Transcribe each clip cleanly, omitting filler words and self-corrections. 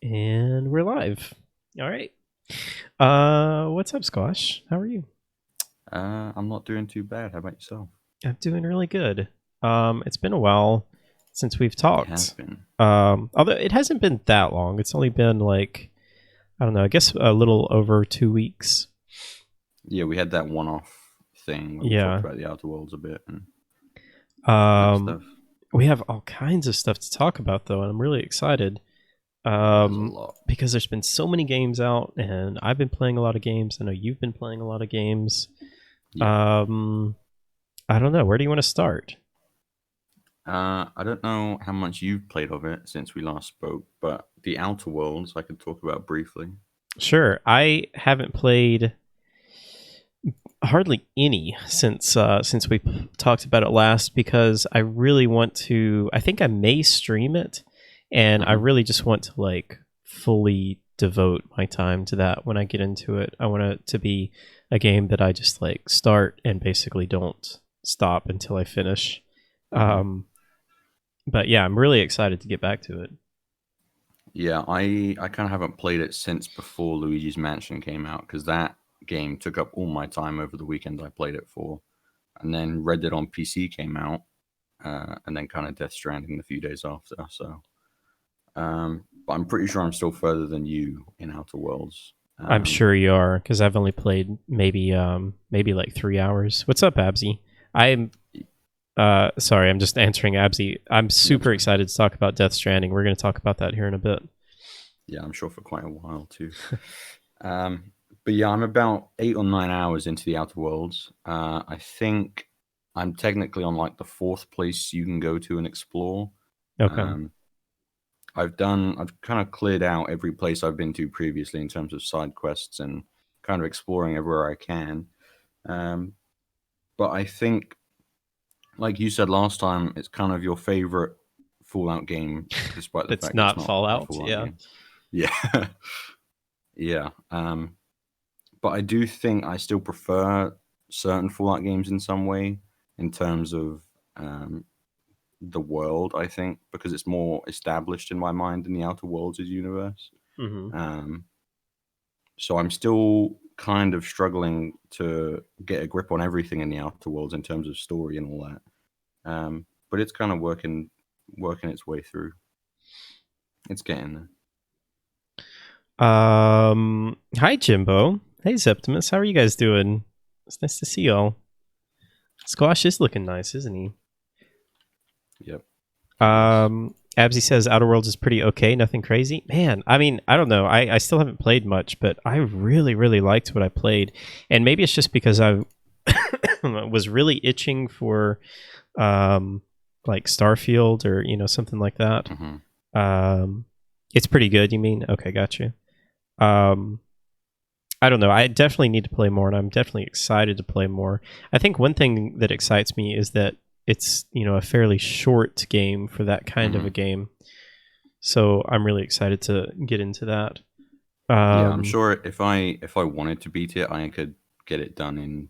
And we're live. All right. What's up, Squash? How are you? I'm not doing too bad. How about yourself? I'm doing really good. It's been a while since we've It has talked. been. Although it hasn't been that long. It's only been like I don't know. I guess a little over 2 weeks. Yeah, we had that one-off thing where we talked Yeah. about the Outer Worlds a bit and that Um, stuff. we have all kinds of stuff to talk about though, and I'm really excited. Yeah, there's a Um, lot. because there's been so many games out, and I've been playing a lot of games. I know you've been playing a lot of games. Yeah. Um, I don't know. Where do you want to start? I don't know how much you've played of it since we last spoke, but the Outer Worlds I could talk about briefly. Sure. I haven't played hardly any since we talked about it last because I really want to. I think I may stream it, and I hmm really just want to like fully devote my time to that when I get into it. I want it to be a game that I just like start and basically don't stop until I finish. hmm Um, but yeah, I'm really excited to get back to it. Yeah, I kind of haven't played it since before Luigi's Mansion came out because that game took up all my time over the weekend I played it for, and then Red Dead on PC came out, and then kind of Death Stranding a few days after. But I'm pretty sure I'm still further than you in Outer Worlds. I'm sure you are because I've only played maybe like 3 hours. What's up, Absy? I'm sorry, I'm just answering Absy. I'm Yeah, super that's fine. excited to talk about Death Stranding. We're going to talk about that here in a bit. Yeah, I'm sure for quite a while too. Um, but yeah, I'm about 8 or 9 hours into the Outer Worlds. I think I'm technically on like the fourth place you can go to and explore. Okay. Um, I've kind of cleared out every place I've been to previously in terms of side quests and kind of exploring everywhere I can. Um, but I think, like you said last time, it's kind of your favorite Fallout game, despite the That's fact it's not not a Fallout. Fallout Yeah. game. Yeah, yeah. But I do think I still prefer certain Fallout games in some way, in terms of um, the world. I think because it's more established in my mind than the Outer Worlds' universe. Hmm. Um, so I'm still kind of struggling to get a grip on everything in the Outer Worlds in terms of story and all that. But it's kind of working its way through. It's getting there. Hi, Jimbo. Hey, Septimus. How are you guys doing? It's nice to see y'all. Squash is looking nice, isn't he? Yep, he is. Absy says Outer Worlds is pretty okay, nothing crazy. Man, I mean, I don't know. I still haven't played much, but I really, really liked what I played. And maybe it's just because I was really itching for um, like Starfield or, something like that. hmm Um, it's pretty good, you mean? Okay, got you. Um, I don't know. I definitely need to play more, and I'm definitely excited to play more. I think one thing that excites me is that it's a fairly short game for that kind of a hmm game. So I'm really excited to get into that. Yeah, I'm Um, sure if I wanted to beat it, I could get it done in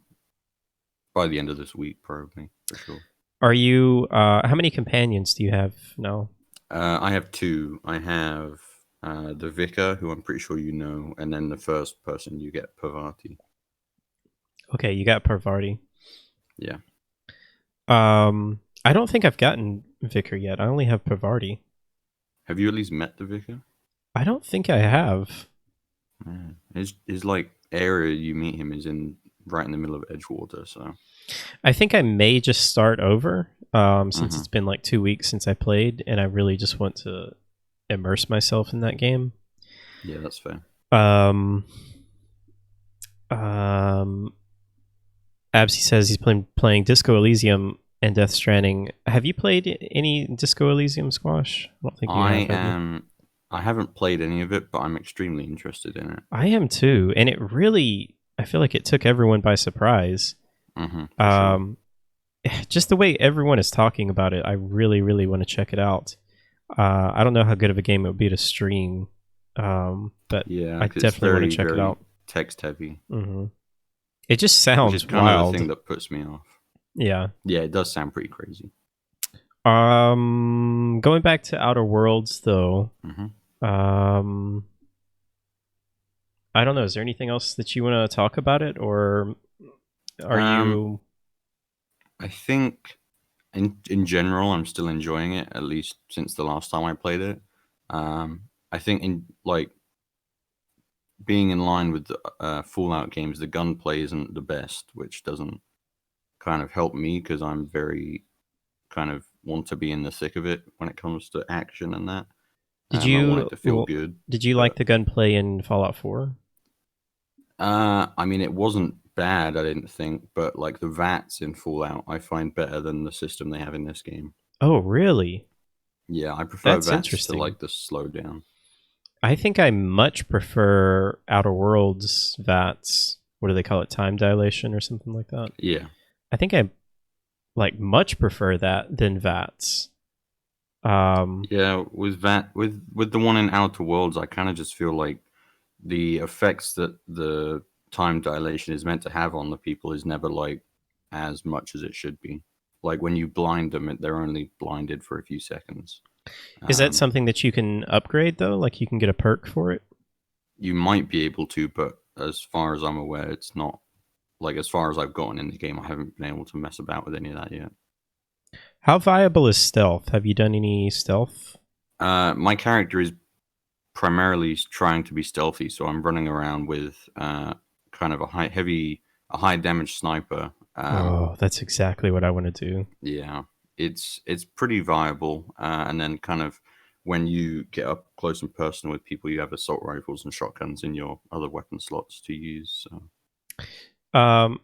by the end of this week, probably for sure. are you? How many companions do you have now? I have two. I have the vicar, who I'm pretty sure you know, and then the first person you get, Pavati. Okay, you got Parvati. Yeah. I don't think I've gotten Vicar yet. I only have Parvati. Have you at least met the vicar? I don't think I have. Yeah. His like area you meet him is in right in the middle of Edgewater. So. I think I may just start over since hmm it's been like 2 weeks since I played, and I really just want to immerse myself in that game. Yeah, that's fair. Um, um, Absy says he's playing Disco Elysium and Death Stranding. Have you played any Disco Elysium, Squash? I don't think you I have you? am. I haven't played any of it, but I'm extremely interested in it. I am too, and it really, I feel like it took everyone by surprise. For sure. Um, just the way everyone is talking about it, I really, really want to check it out. I don't know how good of a game it would be to stream, but Yeah, I because it's definitely want to very, check it very out. text heavy, Hmm. It just which is sounds kind of the wild. thing that puts me off. Yeah. Yeah, it does sound pretty crazy. Going back to Outer Worlds though, hmm Um, I don't know. Is there anything else that you want to talk about it, or are Um, you? I think in general, I'm still enjoying it, at least since the last time I played it. I think in like being in line with the Fallout games, the gunplay isn't the best, which doesn't kind of help me because I'm very kind of want to be in the thick of it when it comes to action and that. Did I want it you? to feel Well, good, did you like but the gunplay in Fallout 4? I mean, it wasn't bad, I didn't think, but like the VATs in Fallout, I find better than the system they have in this game. Oh, really? Yeah, I prefer That's VATs to interesting. like the slowdown. I think I much prefer Outer Worlds VATS. What do they call it? Time dilation or something like that. Yeah, I think I like much prefer that than VATS. yeah. With with the one in Outer Worlds, I kind of just feel like the effects that the time dilation is meant to have on the people is never like as much as it should be. Like when you blind them, they're only blinded for a few seconds. Is that Um, something that you can upgrade though? Like you can get a perk for it? you might be able to, but as far as I'm aware, it's not like as far as I've gotten in the game, I haven't been able to mess about with any of that yet. How viable is stealth? Have you done any stealth? My character is primarily trying to be stealthy, so I'm running around with kind of a high damage sniper. Oh, that's exactly what I want to do. Yeah, it's pretty viable, and then kind of when you get up close and personal with people, you have assault rifles and shotguns in your other weapon slots to use. So. Um,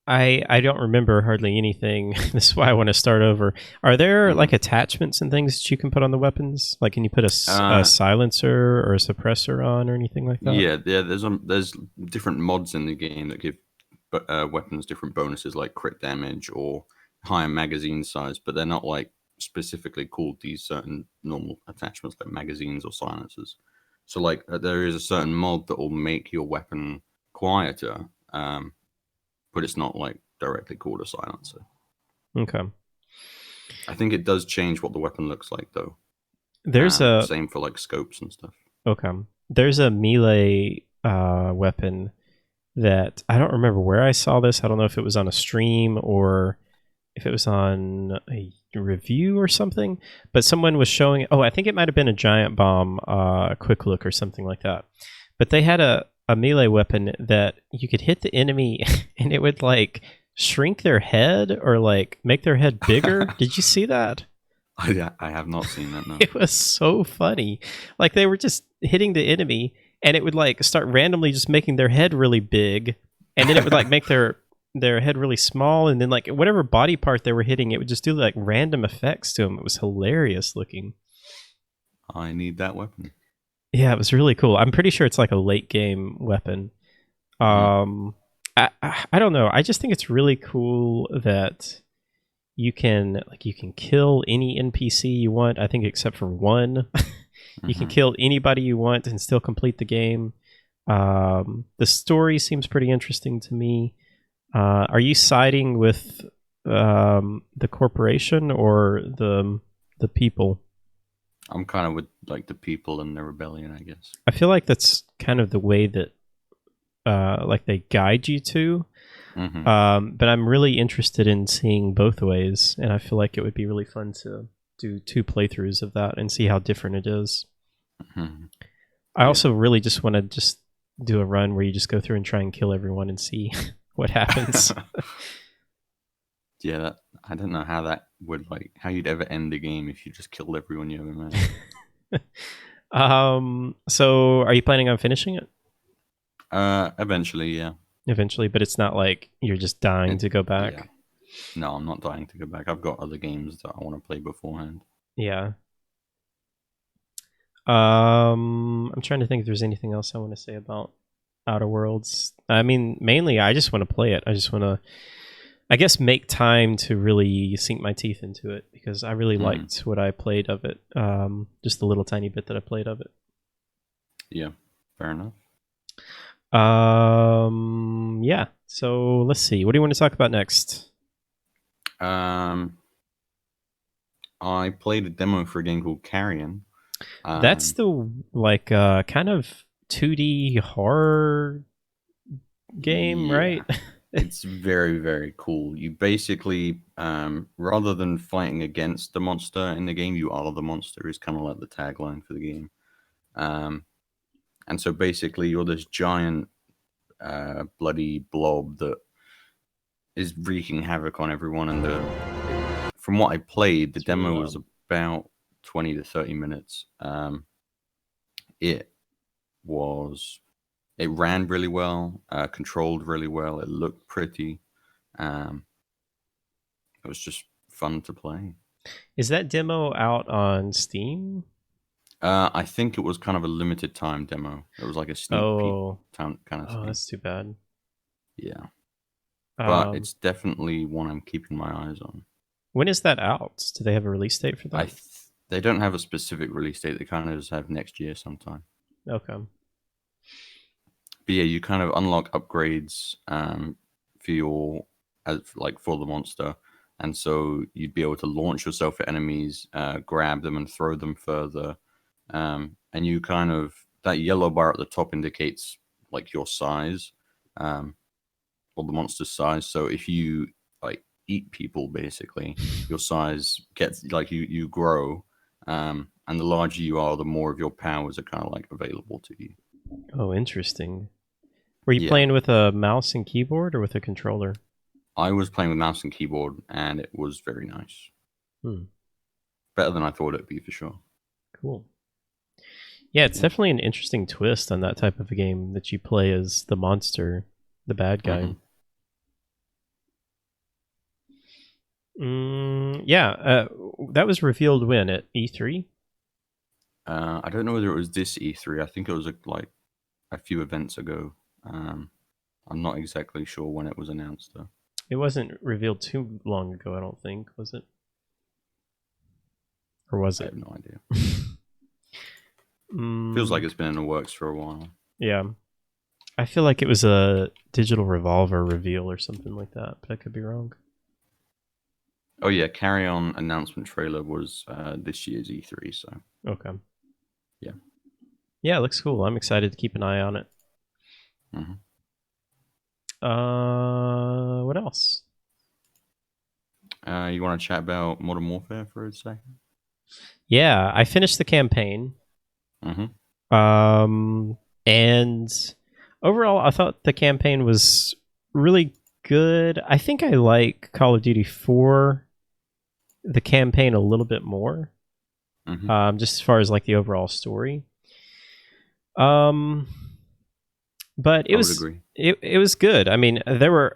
I don't remember hardly anything. This is why I want to start over. Are there Mhm. like attachments and things that you can put on the weapons? Like, can you put a Uh, silencer or a suppressor on or anything like that? yeah. There's different mods in the game that give weapons different bonuses, like crit damage or higher magazine size, but they're not like specifically called these certain normal attachments like magazines or silencers. So like there is a certain mod that will make your weapon quieter, but it's not like directly called a silencer. Okay. I think it does change what the weapon looks like though. There's a Same for like scopes and stuff. okay. There's a melee weapon that I don't remember where I saw this. I don't know if it was on a stream or if it was on a review or something, but someone was showing. Oh, I think it might have been a giant bomb, quick look or something like that. But they had a melee weapon that you could hit the enemy and it would like shrink their head or like make their head bigger. Did you see that? I have not seen that. No. It was so funny. Like they were just hitting the enemy and it would like start randomly just making their head really big and then it would like make their head really small and then like whatever body part they were hitting it would just do like random effects to them. It was hilarious looking. I need that weapon. Yeah, it was really cool. I'm pretty sure it's like a late game weapon. Hmm. Um I don't know. I just think it's really cool that you can kill any NPC you want, I think except for one. You can Hmm. kill anybody you want and still complete the game. The story seems pretty interesting to me. Are you siding with the corporation or the people? I'm kind of with like the people and the rebellion, I guess. I feel like that's kind of the way that like they guide you to. Hmm. But I'm really interested in seeing both ways, and I feel like it would be really fun to do two playthroughs of that and see how different it is. Hmm. I Yeah. also really just want to just do a run where you just go through and try and kill everyone and see what happens. Yeah, that I don't know how that would like how you'd ever end the game if you just killed everyone you ever met. So are you planning on finishing it Eventually, yeah. eventually? But it's not like you're just dying It, to go yeah. back. No, I'm not dying to go back. I've got other games that I want to play beforehand. Yeah. I'm trying to think if there's anything else I want to say about Outer Worlds. I mean, mainly I just want to play it. I just want to, I guess, make time to really sink my teeth into it because I really Hmm. liked what I played of it. Just the little tiny bit that I played of it. Yeah, fair enough. Yeah. So let's see. What do you want to talk about next? Um, I played a demo for a game called Carrion. That's Um, the kind of 2D horror game, yeah, right? it's very, very cool. You basically, rather than fighting against the monster in the game, you are the monster, is kind of like the tagline for the game. Um, and so basically, you're this giant, bloody blob that is wreaking havoc on everyone. And from what I played, the It's really demo was loud. about 20 to 30 minutes. It was it ran really well, controlled really well. It looked pretty. Um, it was just fun to play. Is that demo out on Steam? I think it was kind of a limited time demo. It was like a sneak peek Oh, kind of oh, thing. that's too bad. Yeah, but Um, it's definitely one I'm keeping my eyes on. when is that out? Do they have a release date for that? They don't have a specific release date. They kind of just have next year sometime. Okay. But yeah, you kind of unlock upgrades for your as like for the monster, and so you'd be able to launch yourself at enemies, grab them, and throw them further. And you kind of that yellow bar at the top indicates like your size, um, or the monster's size. So if you like eat people, basically, your size gets like you grow, and the larger you are, the more of your powers are kind of like available to you. Oh, interesting. Were you Yeah. playing with a mouse and keyboard or with a controller? I was playing with mouse and keyboard, and it was very nice. Hmm. Better than I thought it'd be for sure. Cool. Yeah, it's Yeah. definitely an interesting twist on that type of a game that you play as the monster, the bad guy. hmm Yeah, that was revealed when at E3. I don't know whether it was this E3. I think it was like a few events ago. I'm not exactly sure when it was announced though. It wasn't revealed too long ago, I don't think, was it? Or was I it? have no idea. Feels like mm, it's been in the works for a while. yeah, I feel like it was a Digital Revolver reveal or something like that, but I could be wrong. Oh yeah, Carry On announcement trailer was this year's E3. So Okay. yeah. Yeah, it looks cool. I'm excited to keep an eye on it. hmm What else? You want to chat about Modern Warfare for a second? Yeah, I finished the campaign. hmm Um, and overall, I thought the campaign was really good. I think I like Call of Duty 4, the campaign, a little bit more, hmm just as far as like the overall story. Um, but I would agree. it was good. I mean, there were.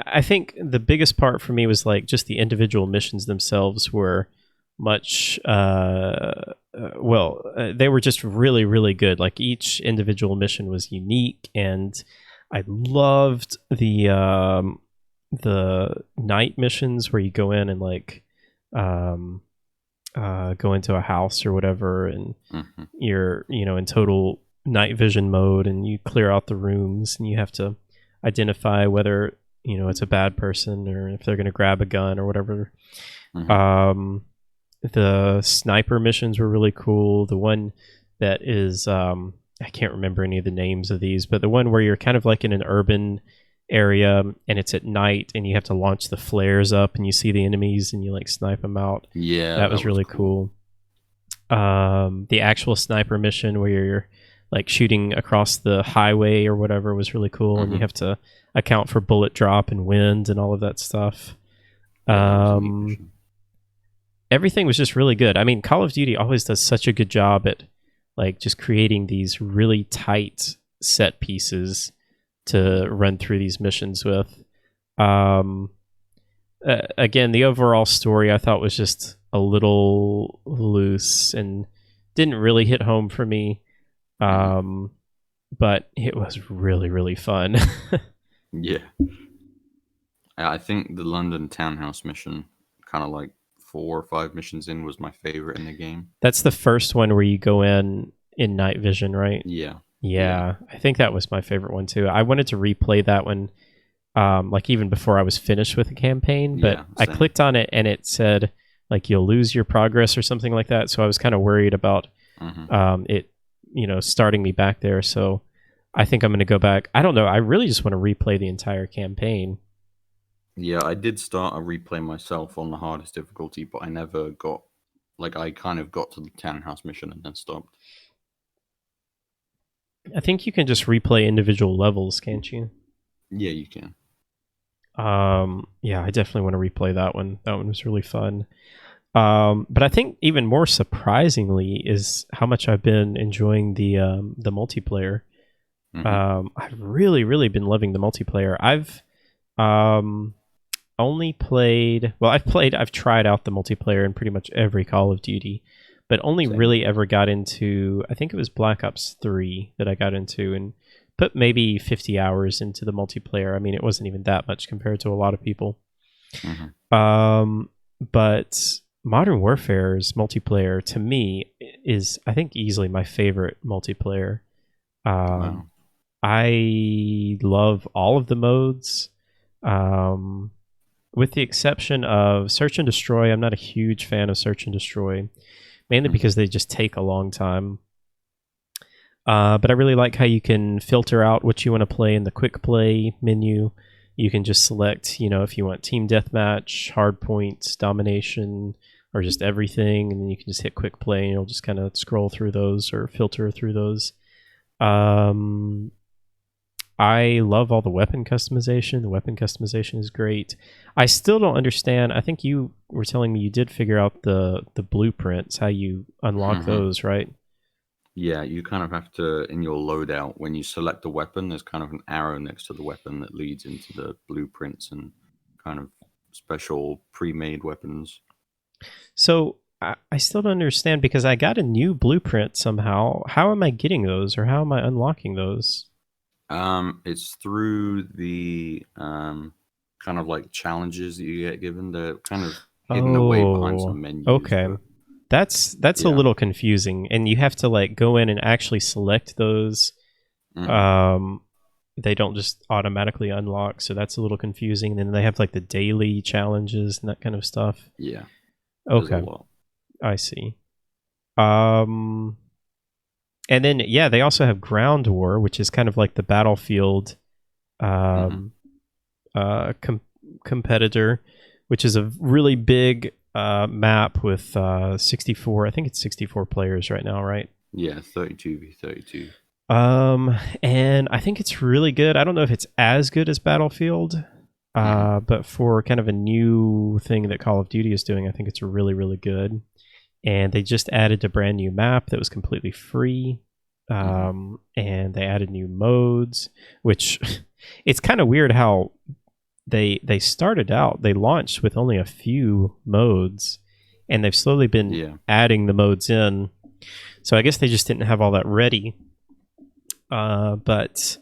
I think the biggest part for me was like just the individual missions themselves were much. They were just really really good. Like each individual mission was unique, and I loved the night missions where you go in and like um, go into a house or whatever, and hmm you're in total night vision mode, and you clear out the rooms, and you have to identify whether it's a bad person or if they're going to grab a gun or whatever. hmm um the sniper missions were really cool. The one that is I can't remember any of the names of these, but the one where you're kind of like in an urban area and it's at night and you have to launch the flares up and you see the enemies and you like snipe them out. Yeah, That that was was really cool. cool. The actual sniper mission where you're like shooting across the highway or whatever was really cool, and you hmm have to account for bullet drop and wind and all of that stuff. Yeah, that was a neat Um, mission. everything was just really good. I mean, Call of Duty always does such a good job at like just creating these really tight set pieces to run through these missions with. Um, Again, the overall story I thought was just a little loose and didn't really hit home for me. hmm Um, but it was really, really fun. Yeah. I think the London townhouse mission, kind of like 4 or 5 missions in, was my favorite in the game. That's the first one where you go in night vision, right? Yeah. Yeah. Yeah, I think that was my favorite one too. I wanted to replay that one, like even before I was finished with the campaign, but Yeah. I Same. clicked on it and it said like you'll lose your progress or something like that. So I was kind of worried about Hmm. It starting me back there. So I think I'm going to go back. I don't know. I really just want to replay the entire campaign. Yeah, I did start a replay myself on the hardest difficulty, but I never got like I kind of got to the townhouse mission and then stopped. I think you can just replay individual levels, can't you? Yeah, you can. Yeah, I definitely want to replay that one. That one was really fun. But I think even more surprisingly is how much I've been enjoying the multiplayer. Hmm. I've really, really been loving the multiplayer. I've um, only played. Well, I've tried out the multiplayer in pretty much every Call of Duty, but only Same. really ever got into. I think it was Black Ops 3 that I got into and put maybe 50 hours into the multiplayer. I mean, it wasn't even that much compared to a lot of people. Hmm. But Modern Warfare's multiplayer to me is, I think, easily my favorite multiplayer. Um, Wow. I love all of the modes, um, with the exception of Search and Destroy. I'm not a huge fan of Search and Destroy, mainly Hmm. because they just take a long time. But I really like how you can filter out what you want to play in the quick play menu. You can just select, if you want team deathmatch, hard points, domination, or just everything, and then you can just hit quick play and you'll just kind of scroll through those or filter through those. Um, I love all the weapon customization. The weapon customization is great. I still don't understand. I think you were telling me you did figure out the blueprints, how you unlock Hmm. those, right? Yeah, you kind of have to, in your loadout, when you select a weapon, there's kind of an arrow next to the weapon that leads into the blueprints and kind of special pre-made weapons. So I still don't understand because I got a new blueprint somehow. How am I getting those, or how am I unlocking those? It's through the kind of like challenges that you get given. They're kind of hidden away behind Oh, some menus, okay. but That's a yeah. little confusing, and you have to like go in and actually select those. Hmm. Um, they don't just automatically unlock, so that's a little confusing. And then they have like the daily challenges and that kind of stuff. Yeah, there's a Okay, lot. I see. Um, and then yeah, they also have Ground War, which is kind of like the Battlefield Hmm. um, com- competitor, which is a really big map with 64. I think it's 64 players right now, right? Yeah, 32v32. And I think it's really good. I don't know if it's as good as Battlefield, Hmm. but for kind of a new thing that Call of Duty is doing, I think it's really, really good. And they just added a brand new map that was completely free. Hmm. And they added new modes, which it's kind of weird how they started out. They launched with only a few modes, and they've slowly been Yeah. adding the modes in. So I guess they just didn't have all that ready. But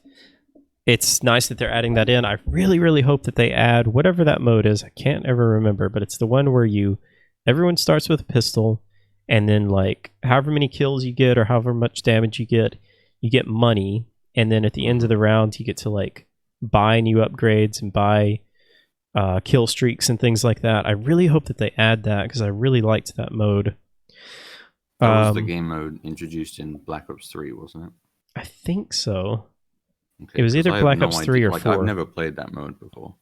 it's nice that they're adding that in. I really, really hope that they add whatever that mode is. I can't ever remember, but it's the one where everyone starts with a pistol, and then like however many kills you get or however much damage you get money, and then at the end of Hmm. the round, you get to like buy new upgrades and buy kill streaks and things like that. I really hope that they add that because I really liked that mode. That was the Um, game mode introduced in Black Ops 3, wasn't it? I think so. It Okay, was because either I have Black no Ops 3 idea. or Like, I've 4. never played that mode before.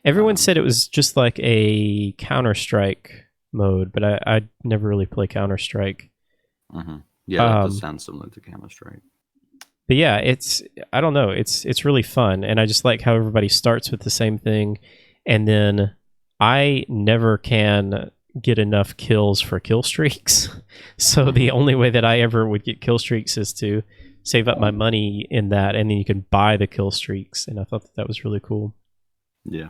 Everyone Um, said it was just like a Counter Strike mode, but I never really play Counter Strike. hmm. Yeah, that does Um, sound similar to Counter Strike. but yeah, I don't know, it's really fun, and I just like how everybody starts with the same thing, and then I never can get enough kills for kill streaks. So the Hmm. only way that I ever would get kill streaks is to save up my money in that, and then you can buy the kill streaks, and I thought that was really cool. Yeah.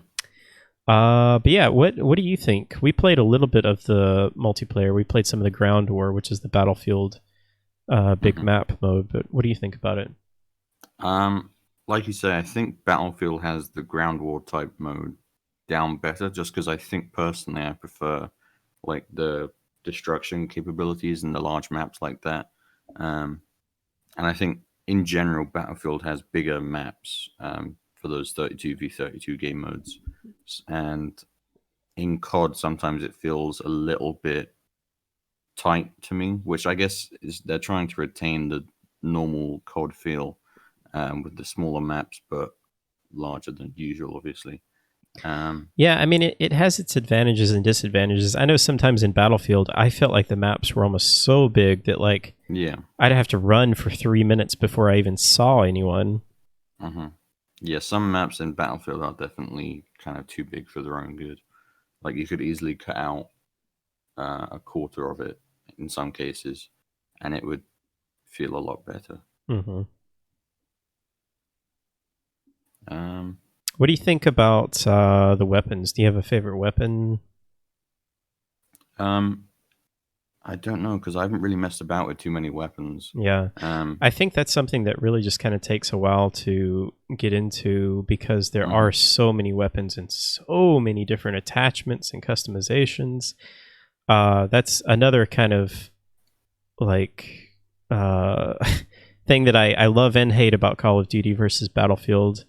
But yeah, what do you think? We played a little bit of the multiplayer. We played some of the Ground War, which is the Battlefield big Hmm. map mode. But what do you think about it? Um, like you say, I think Battlefield has the ground war type mode down better, just because I think personally I prefer like the destruction capabilities and the large maps like that. Um, and I think in general, Battlefield has bigger maps for those 32v32 game modes. And in COD, sometimes it feels a little bit tight to me, which I guess is they're trying to retain the normal COD feel with the smaller maps, but larger than usual, obviously. Um, Yeah, I mean, it has its advantages and disadvantages. I know sometimes in Battlefield, I felt like the maps were almost so big that, like, yeah. I'd have to run for 3 minutes before I even saw anyone. hmm Yeah, some maps in Battlefield are definitely kind of too big for their own good. Like you could easily cut out a quarter of it in some cases, and it would feel a lot better. Hmm. Um, What do you think about the weapons? Do you have a favorite weapon? um, I don't know because I haven't really messed about with too many weapons. Yeah. Um, I think that's something that really just kind of takes a while to get into because there mhm, are so many weapons and so many different attachments and customizations. That's another kind of like uh, thing that I love and hate about Call of Duty versus Battlefield,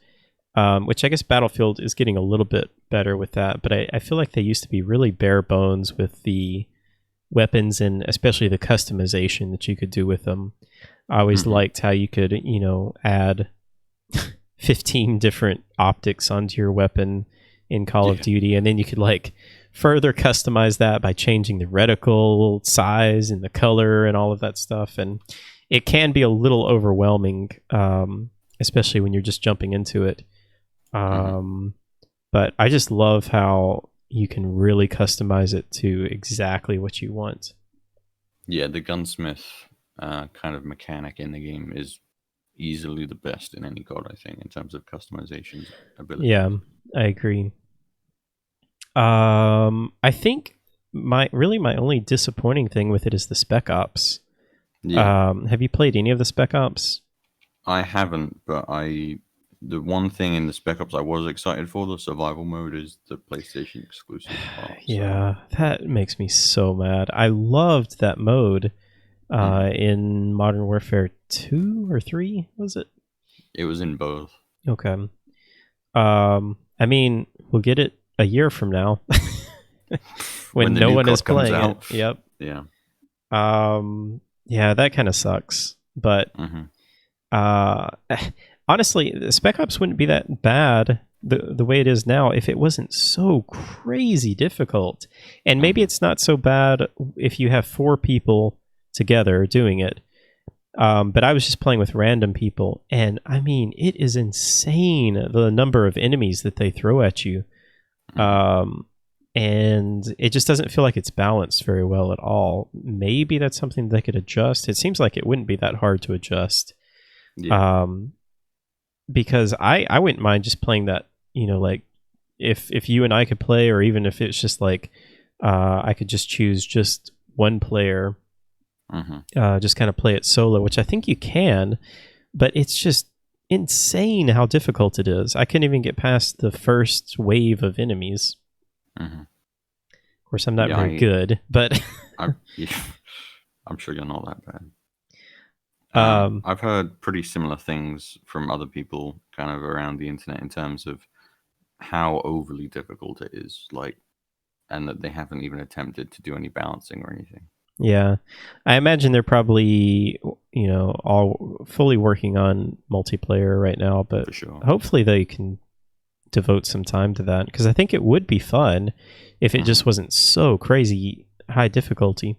which I guess Battlefield is getting a little bit better with that, but I feel like they used to be really bare bones with the weapons and especially the customization that you could do with them. I always mhm, liked how you could, add 15 different optics onto your weapon in Call of yeah, Duty, and then you could like further customize that by changing the reticle size and the color and all of that stuff. And it can be a little overwhelming, especially when you're just jumping into it. mhm. Um, but I just love how you can really customize it to exactly what you want. Yeah. The gunsmith kind of mechanic in the game is easily the best in any COD, I think, in terms of customizations Yeah, abilities. I agree. I think my only disappointing thing with it is the Spec Ops. Yeah, Have you played any of the Spec Ops? I haven't, but the one thing in the Spec Ops I was excited for the survival mode is the PlayStation exclusive part. So, Yeah, that makes me so mad. I loved that mode mhm. in Modern Warfare 2 or 3, was it? It was in both Okay. I mean, we'll get it a year from now when when the no new one is COD comes playing it. out. Yep. Yeah. Yeah, that kind of sucks. But hmm uh, honestly, Spec Ops wouldn't be that bad the way it is now if it wasn't so crazy difficult. And maybe hmm it's not so bad if you have four people together doing it. But I was just playing with random people, and I mean, it is insane the number of enemies that they throw at you. hmm Um, and it just doesn't feel like it's balanced very well at all. Maybe that's something they could adjust. It seems like it wouldn't be that hard to adjust. Yeah. Um, because I wouldn't mind just playing that, like if you and I could play, or even if it's just like I could just choose just one player, hmm just kind of play it solo, which I think you can, but it's just insane how difficult it is. I couldn't even get past the first wave of enemies. hmm Of course, I'm not Yeah. very good, but Yeah, I'm sure you're not that bad. um, I've heard pretty similar things from other people kind of around the internet in terms of how overly difficult it is, like, and that they haven't even attempted to do any balancing or anything. yeah, I imagine they're probably all fully working on multiplayer right now, but For sure. hopefully they can devote some time to that because I think it would be fun if it hmm just wasn't so crazy high difficulty.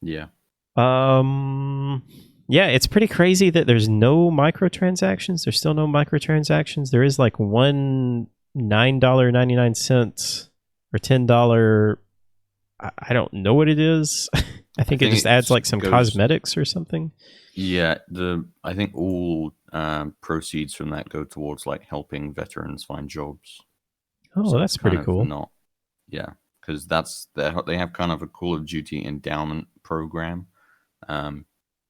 Yeah. Um, yeah, it's pretty crazy that there's no microtransactions. There's still no microtransactions. There is like one $9.99 or $10. I don't know what it is. I I think it think just adds it like some goes. cosmetics or something. Yeah, the I think all proceeds from that go towards like helping veterans find jobs. Oh, So it's that's pretty kind of cool. not, yeah, because they have kind of a Call of Duty endowment program, um,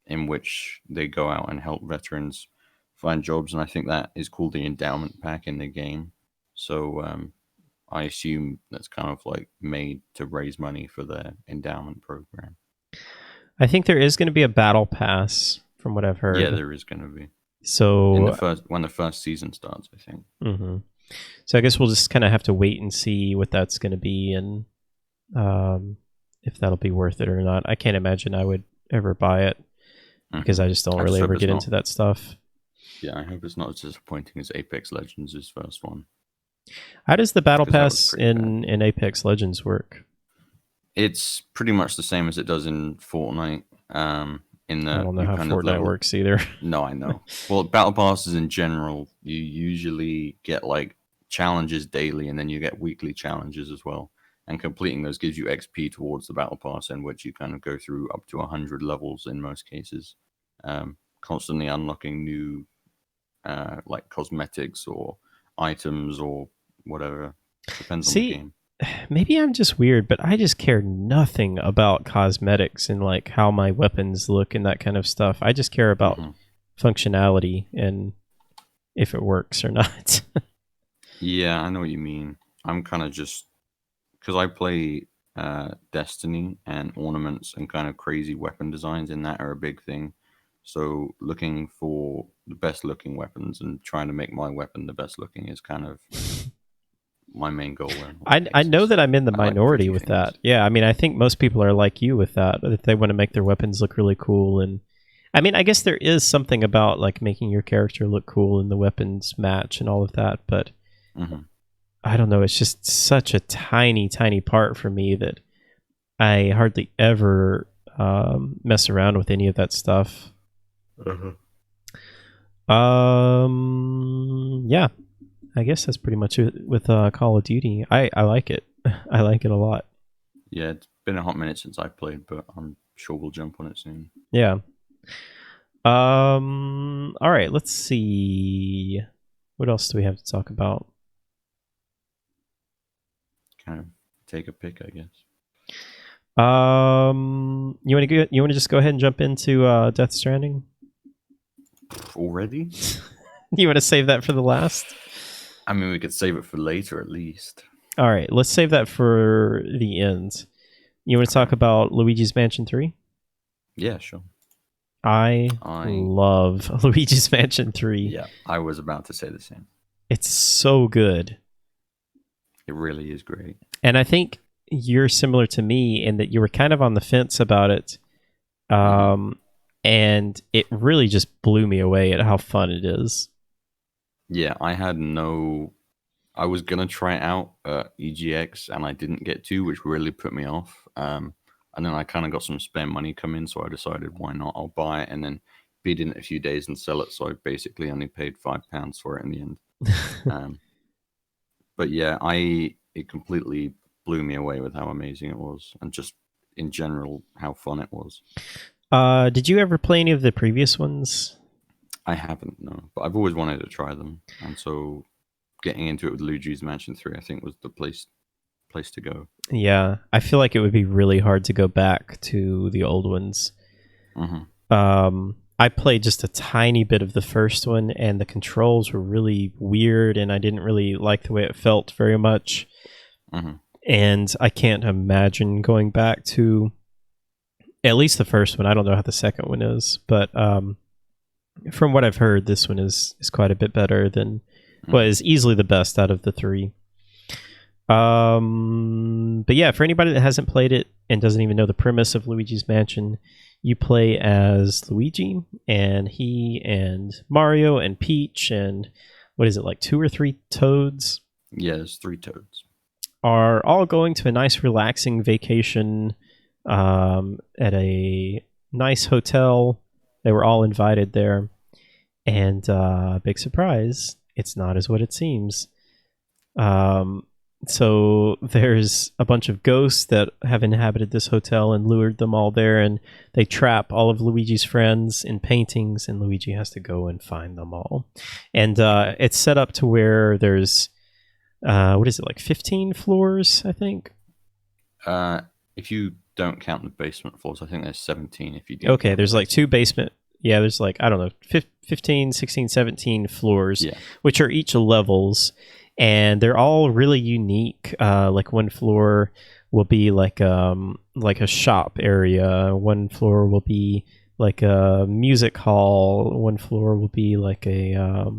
in which they go out and help veterans find jobs, and I think that is called the endowment pack in the game. So I assume that's kind of like made to raise money for their endowment program. I think there is going to be a battle pass from what I've Yeah, heard. there is going to be in the So, first when the first season starts, I think. mhm. So I guess we'll just kind of have to wait and see what that's going to be, um, if that'll be worth it or not. I can't imagine I would ever buy it because I just don't I just really hope ever it's get not. into that stuff. Yeah, I hope it's not as disappointing as Apex Legends' first one, How does the battle because that was pass pretty bad. in Apex Legends work? It's pretty much the same as it does in Fortnite. In I the don't know you how kind of Fortnite level. works either. No, I know. Well, battle passes in general, you usually get like challenges daily, and then you get weekly challenges as well. And completing those gives you XP towards the battle pass, in which you kind of go through up to 100 levels in most cases, constantly unlocking new like cosmetics or items or whatever. Depends on the See, game. maybe I'm just weird, but I just care nothing about cosmetics and like how my weapons look and that kind of stuff. I just care about Hmm. functionality and if it works or not. Yeah, I know what you mean. I'm kind of just because I play Destiny, and ornaments and kind of crazy weapon designs in that are a big thing. So looking for the best looking weapons and trying to make my weapon the best looking is kind of my main goal in I Apex. know that I'm in the I like minority pretty with things. that. Yeah, I mean, I think most people are like you with that. That they want to make their weapons look really cool, and I mean, I guess there is something about like making your character look cool and the weapons match and all of that, but Hmm. I don't know. It's just such a tiny, tiny part for me that I hardly ever mess around with any of that stuff. Uh-huh. Yeah, I guess that's pretty much it with Call of Duty. I like it. I like it a lot. Yeah, it's been a hot minute since I played, but I'm sure we'll jump on it soon. Yeah. All right. Let's see. What else do we have to talk about? Kind of take a pick, I guess. You want to just go ahead and jump into Death Stranding? Already? You want to save that for the last? I mean, we could save it for later at least. All right. Let's save that for the end. You want to talk Okay. about Luigi's Mansion 3? Yeah, sure. I I love Luigi's Mansion 3. Yeah, I was about to say the same. It's so good. It really is great. And I think you're similar to me in that you were kind of on the fence about it. Um, and it really just blew me away at how fun it is. Yeah, I was gonna try it out at EGX, and I didn't get to, which really put me off. And then I kind of got some spare money come in, so I decided why not? I'll buy it and then bid in it a few days and sell it. So I basically only paid £5 for it in the end. Um, but yeah, it completely blew me away with how amazing it was, and just in general how fun it was. Did you ever play any of the previous ones? I haven't, no, but I've always wanted to try them, and so getting into it with Luigi's Mansion 3, I think, was the place to go. Yeah, I feel like it would be really hard to go back to the old ones. Hmm. I played just a tiny bit of the first one, and the controls were really weird, and I didn't really like the way it felt very much. Hmm. And I can't imagine going back to at least the first one. I don't know how the second one is, but from what I've heard, this one is quite a bit better than, well, is easily the best out of the three. But yeah, for anybody that hasn't played it and doesn't even know the premise of Luigi's Mansion, you play as Luigi, and he and Mario and Peach and what is it, like 2 or 3 Toads Yeah, there's three Toads. are all going to a nice relaxing vacation at a nice hotel. They were all invited there, and big surprise, it's not as what it seems. So there's a bunch of ghosts that have inhabited this hotel and lured them all there, and they trap all of Luigi's friends in paintings, and Luigi has to go and find them all. And it's set up to where there's what is it, like 15 floors, I think. If you don't count the basement floors, I think there's 17 if you do. Okay, count there's the like 2 basement. basement. Yeah, there's like, I don't know, 15, 16, 17 floors, Yeah. which are each levels, and they're all really unique. Like one floor will be like a shop area. One floor will be like a music hall. One floor will be like a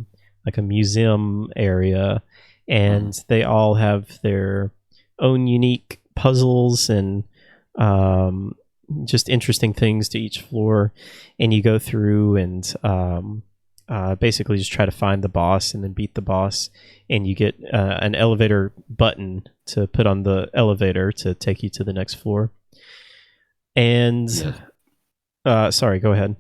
museum area, and they all have their own unique puzzles and um, just interesting things to each floor, and you go through and basically just try to find the boss and then beat the boss, and you get an elevator button to put on the elevator to take you to the next floor. And sorry, go ahead.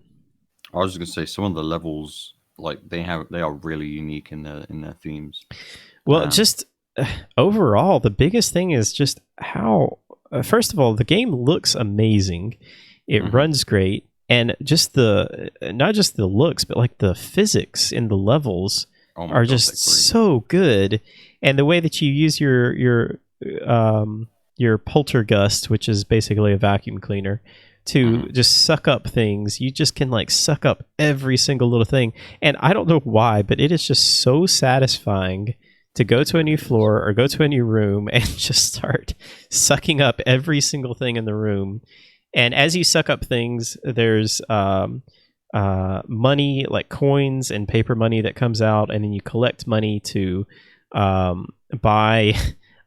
I was just gonna say some of the levels, like they are really unique in their themes. Well, just overall, the biggest thing is just how. First of all, the game looks amazing. It runs great, and just the not just the looks, but like the physics in the levels are just so good. And the way that you use your poltergust, which is basically a vacuum cleaner, to just suck up things. You just can like suck up every single little thing. And I don't know why, but it is just so satisfying to go to a new floor or go to a new room and just start sucking up every single thing in the room. And as you suck up things, there's money, like coins and paper money that comes out, and then you collect money to buy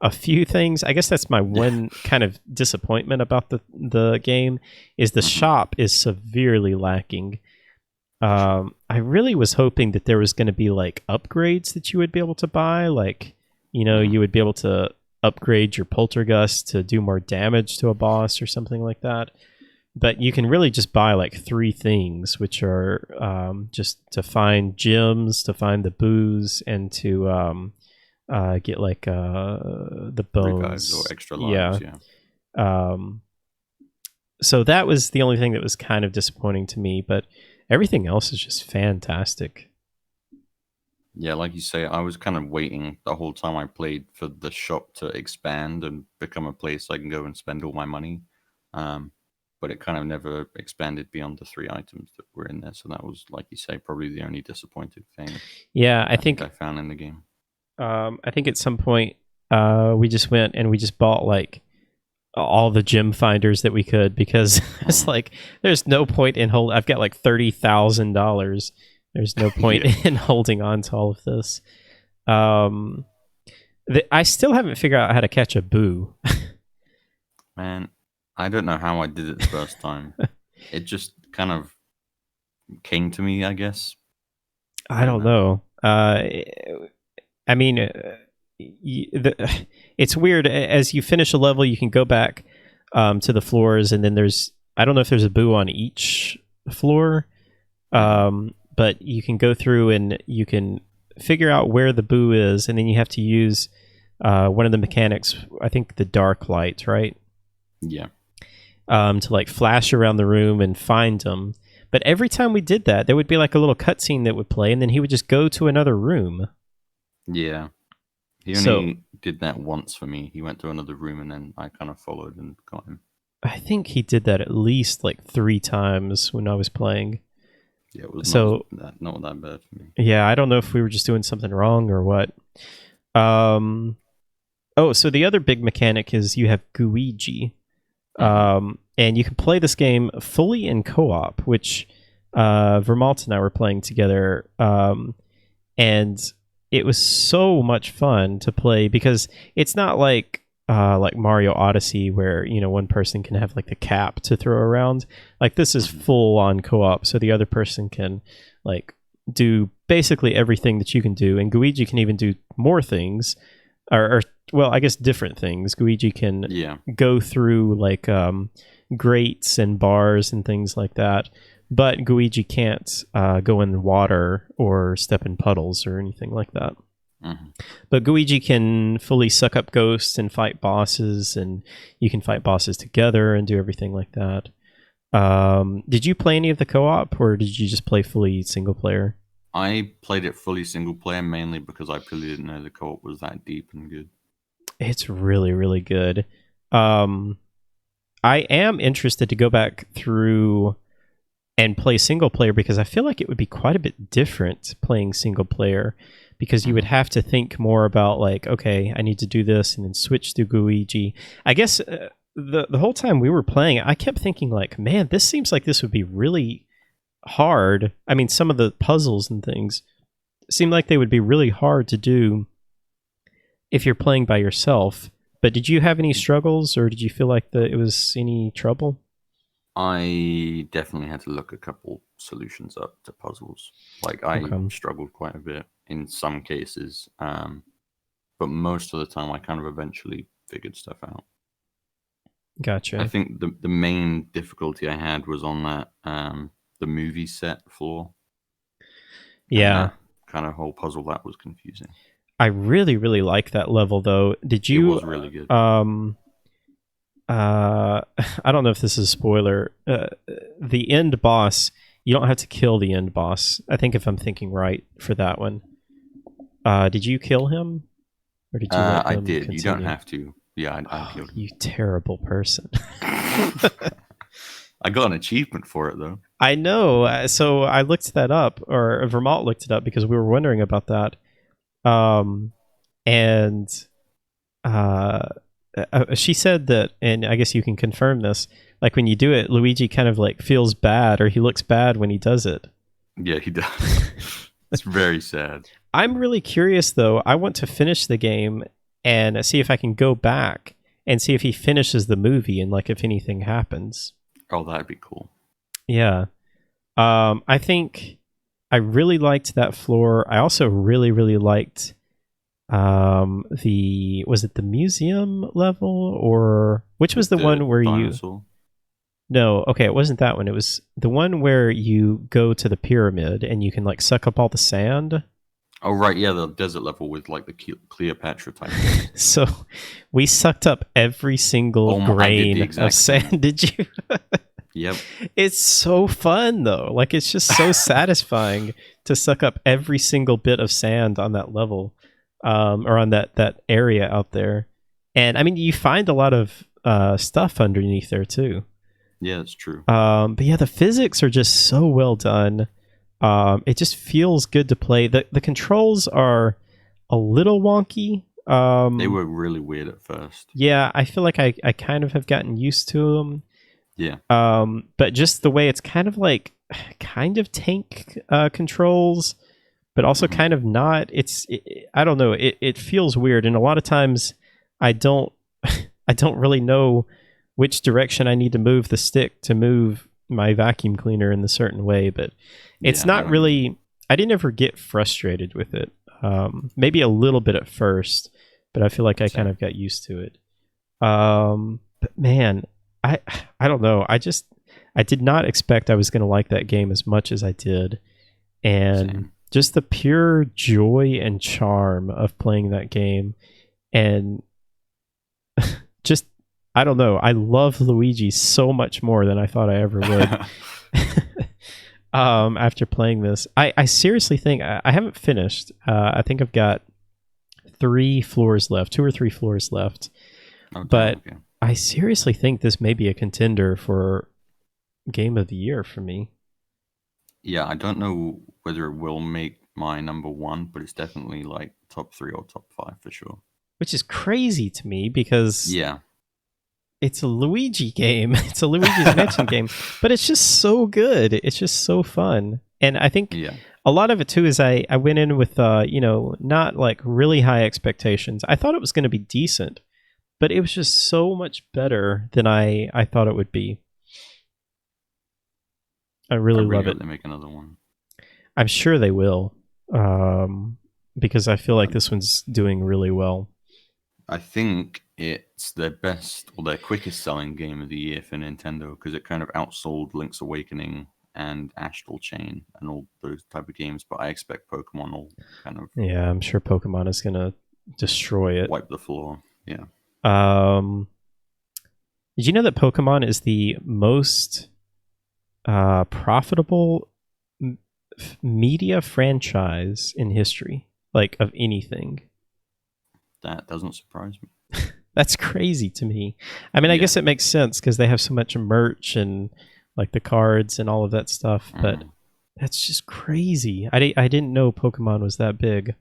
a few things. I guess that's my one kind of disappointment about the game is the shop is severely lacking. I really was hoping that there was going to be like upgrades that you would be able to buy, like, you know, you would be able to upgrade your poltergust to do more damage to a boss or something like that. But you can really just buy like 3 things, which are just to find gems, to find the booze, and to get like the bones. Revives or extra lives, so that was the only thing that was kind of disappointing to me, but everything else is just fantastic. Yeah, like you say, I was kind of waiting the whole time I played for the shop to expand and become a place I can go and spend all my money. But it kind of never expanded beyond the 3 items that were in there. So that was, like you say, probably the only disappointing thing. Yeah, I think I found in the game. I think at some point we just went and we just bought like all the gem finders that we could, because it's like there's no point in I've got like $30,000. There's no point in holding on to all of this. I still haven't figured out how to catch a boo. Man, I don't know how I did it the first time. It just kind of came to me, I guess. I don't know. I mean, it's weird. As you finish a level, you can go back to the floors, and then I don't know if there's a boo on each floor, but you can go through and you can figure out where the boo is, and then you have to use one of the mechanics, I think the dark light, right? Yeah. To like flash around the room and find them. But every time we did that, there would be like a little cutscene that would play, and then he would just go to another room. Yeah. He only did that once for me. He went to another room, and then I kind of followed and got him. I think he did that at least like 3 times when I was playing. Yeah, it was not that bad for me. Yeah, I don't know if we were just doing something wrong or what. So the other big mechanic is you have Luigi. And you can play this game fully in co-op, which Vermalt and I were playing together. And it was so much fun to play, because it's not like Mario Odyssey where, you know, one person can have like the cap to throw around. Like, this is full on co-op, so the other person can like do basically everything that you can do, and Luigi can even do more things, or well, I guess different things. Luigi can go through like grates and bars and things like that, but Luigi can't go in water or step in puddles or anything like that. But Luigi can fully suck up ghosts and fight bosses, and you can fight bosses together and do everything like that. Did you play any of the co-op, or did you just play fully single player? I played it fully single player, mainly because I really didn't know the co-op was that deep and good. It's really, really good. I am interested to go back through and play single player, because I feel like it would be quite a bit different playing single player, because you would have to think more about like, okay, I need to do this and then switch to Luigi. I guess the whole time we were playing, I kept thinking like, man, this seems like this would be really hard. I mean, some of the puzzles and things seem like they would be really hard to do if you're playing by yourself. But did you have any struggles, or did you feel like it was any trouble? I definitely had to look a couple solutions up to puzzles. Like I Okay, struggled quite a bit in some cases, but most of the time I kind of eventually figured stuff out. I gotcha. think the main difficulty I had was on that the movie set floor, and Yeah, that kind of whole puzzle that was confusing. I really, really like that level though. Did It you? was really good. Um, I don't know if this is a spoiler. The end boss. You don't have to kill the end boss. I think if I'm thinking right for that one. Did you kill him, or did you let I him did. You don't continue? have to. Yeah, I Oh, killed him. you terrible person. I got an achievement for it though. I know. So I looked that up, or Vermont looked it up because we were wondering about that. Um, and she said that, and I guess you can confirm this. Like when you do it, Luigi kind of like feels bad, or he looks bad when he does it. Yeah, he does. It's very sad. I'm really curious though. I want to finish the game and see if I can go back and see if he finishes the movie and like if anything happens. Oh, that'd be cool. Yeah. I think I really liked that floor. I also really, really liked the was it the museum level, or which was With the the one where you dinosaur. no, okay, it wasn't that one. It was the one where you go to the pyramid and you can like suck up all the sand. Oh, right. Yeah, the desert level with like the Cleopatra type thing. So we sucked up every single Oh, I did the grain of exact same. sand. Did you? Yep. It's so fun though. Like it's just so satisfying to suck up every single bit of sand on that level, or on that area out there. And I mean, you find a lot of stuff underneath there too. Yeah, that's true. But yeah, the physics are just so well done. It just feels good to play. The controls are a little wonky. They were really weird at first. Yeah, I feel like I kind of have gotten used to them. Yeah. But just the way it's kind of like kind of tank controls, but also Mhm. kind of not. I don't know. It feels weird, and a lot of times I don't I don't really know which direction I need to move the stick to move my vacuum cleaner in a certain way. But it's Yeah, I know not what you mean. really. I didn't ever get frustrated with it. Maybe a little bit at first, but I feel like I kind Same. of got used to it. But man, I I don't know. I did not expect I was going to like that game as much as I did, and Same. just the pure joy and charm of playing that game, and just I don't know. I love Luigi so much more than I thought I ever would. After playing this, I seriously think I haven't finished. I think I've got 3 floors left, 2 or 3 floors left, Oh, damn, but okay. I seriously think this may be a contender for game of the year for me, Yeah, I don't know whether it will make my number one, but it's definitely like top three or top five for sure. which is crazy to me because Yeah. it's a Luigi game. It's a Luigi's Mansion game, but it's just so good. It's just so fun. And I think Yeah. a lot of it too is I went in with not like really high expectations. I thought it was going to be decent, but it was just so much better than I thought it would be. I I really really love it. hope they make another one. I'm sure they will, because I feel like Um, this one's doing really well. I think it's their best or their quickest selling game of the year for Nintendo because it kind of outsold Link's Awakening and Astral Chain and all those type of games. But I expect Pokemon will kind of Yeah, I'm sure Pokemon is gonna destroy it. wipe the floor. Yeah. Um, did you know that Pokemon is the most profitable media franchise in history, like of anything? That doesn't surprise me. That's crazy to me. I mean, I Yeah. guess it makes sense because they have so much merch and like the cards and all of that stuff, but Mm. that's just crazy. I didn't know Pokemon was that big.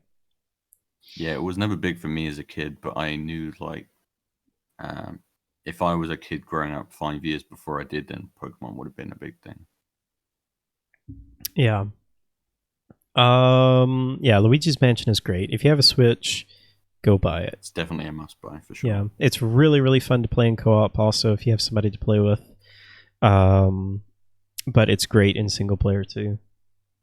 Yeah, it was never big for me as a kid, but I knew like um, if I was a kid growing up 5 years before I did, then Pokemon would have been a big thing. Yeah. Yeah, Luigi's Mansion is great. If you have a Switch, go buy it. It's definitely a must buy for sure. Yeah, it's really, really fun to play in co-op also if you have somebody to play with. But it's great in single player too.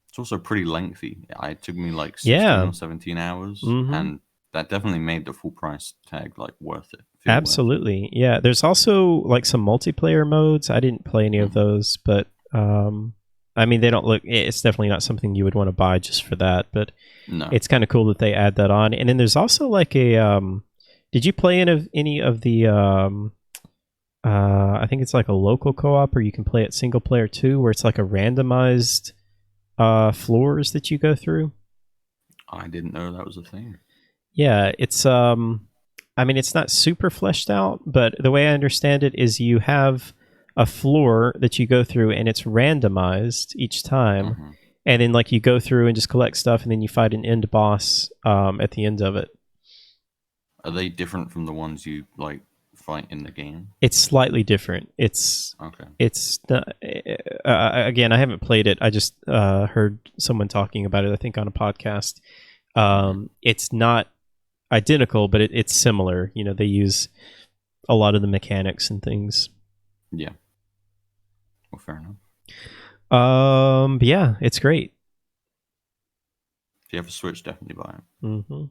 It's also pretty lengthy. It took me like 16 Yeah. or 17 hours, Mm-hmm. and that definitely made the full price tag like worth it. Absolutely. Yeah. There's also like some multiplayer modes. I didn't play any of those, but I mean, they don't look. It's definitely not something you would want to buy just for that. But No. it's kind of cool that they add that on. And then there's also like a. Did you play any of the? I think it's like a local co-op, or you can play it single player too, where it's like a randomized floors that you go through. I didn't know that was a thing. Yeah, it's I mean it's not super fleshed out, but the way I understand it is you have a floor that you go through and it's randomized each time. Mm-hmm. And then like you go through and just collect stuff and then you fight an end boss at the end of it. Are they different from the ones you like fight in the game? It's slightly different. It's not, again, I haven't played it. I just heard someone talking about it, I think on a podcast. It's not identical, but it's similar. You know, they use a lot of the mechanics and things. Yeah. Well, fair enough. But yeah, it's great. If you have a Switch, definitely buy it. Mm-hmm.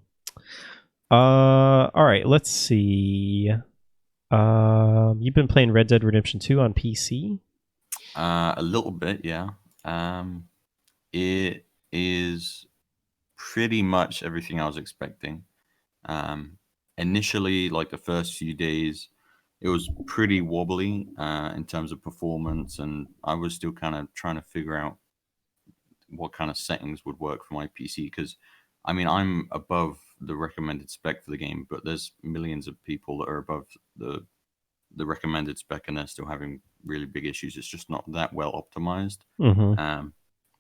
All right, let's see. You've been playing Red Dead Redemption 2 on PC? A little bit, yeah. It is pretty much everything I was expecting. Initially, like the first few days, it was pretty wobbly in terms of performance, and I was still kind of trying to figure out what kind of settings would work for my PC. Because, I mean, I'm above the recommended spec for the game, but there's millions of people that are above the recommended spec, and they're still having really big issues. It's just not that well optimized. Mm-hmm.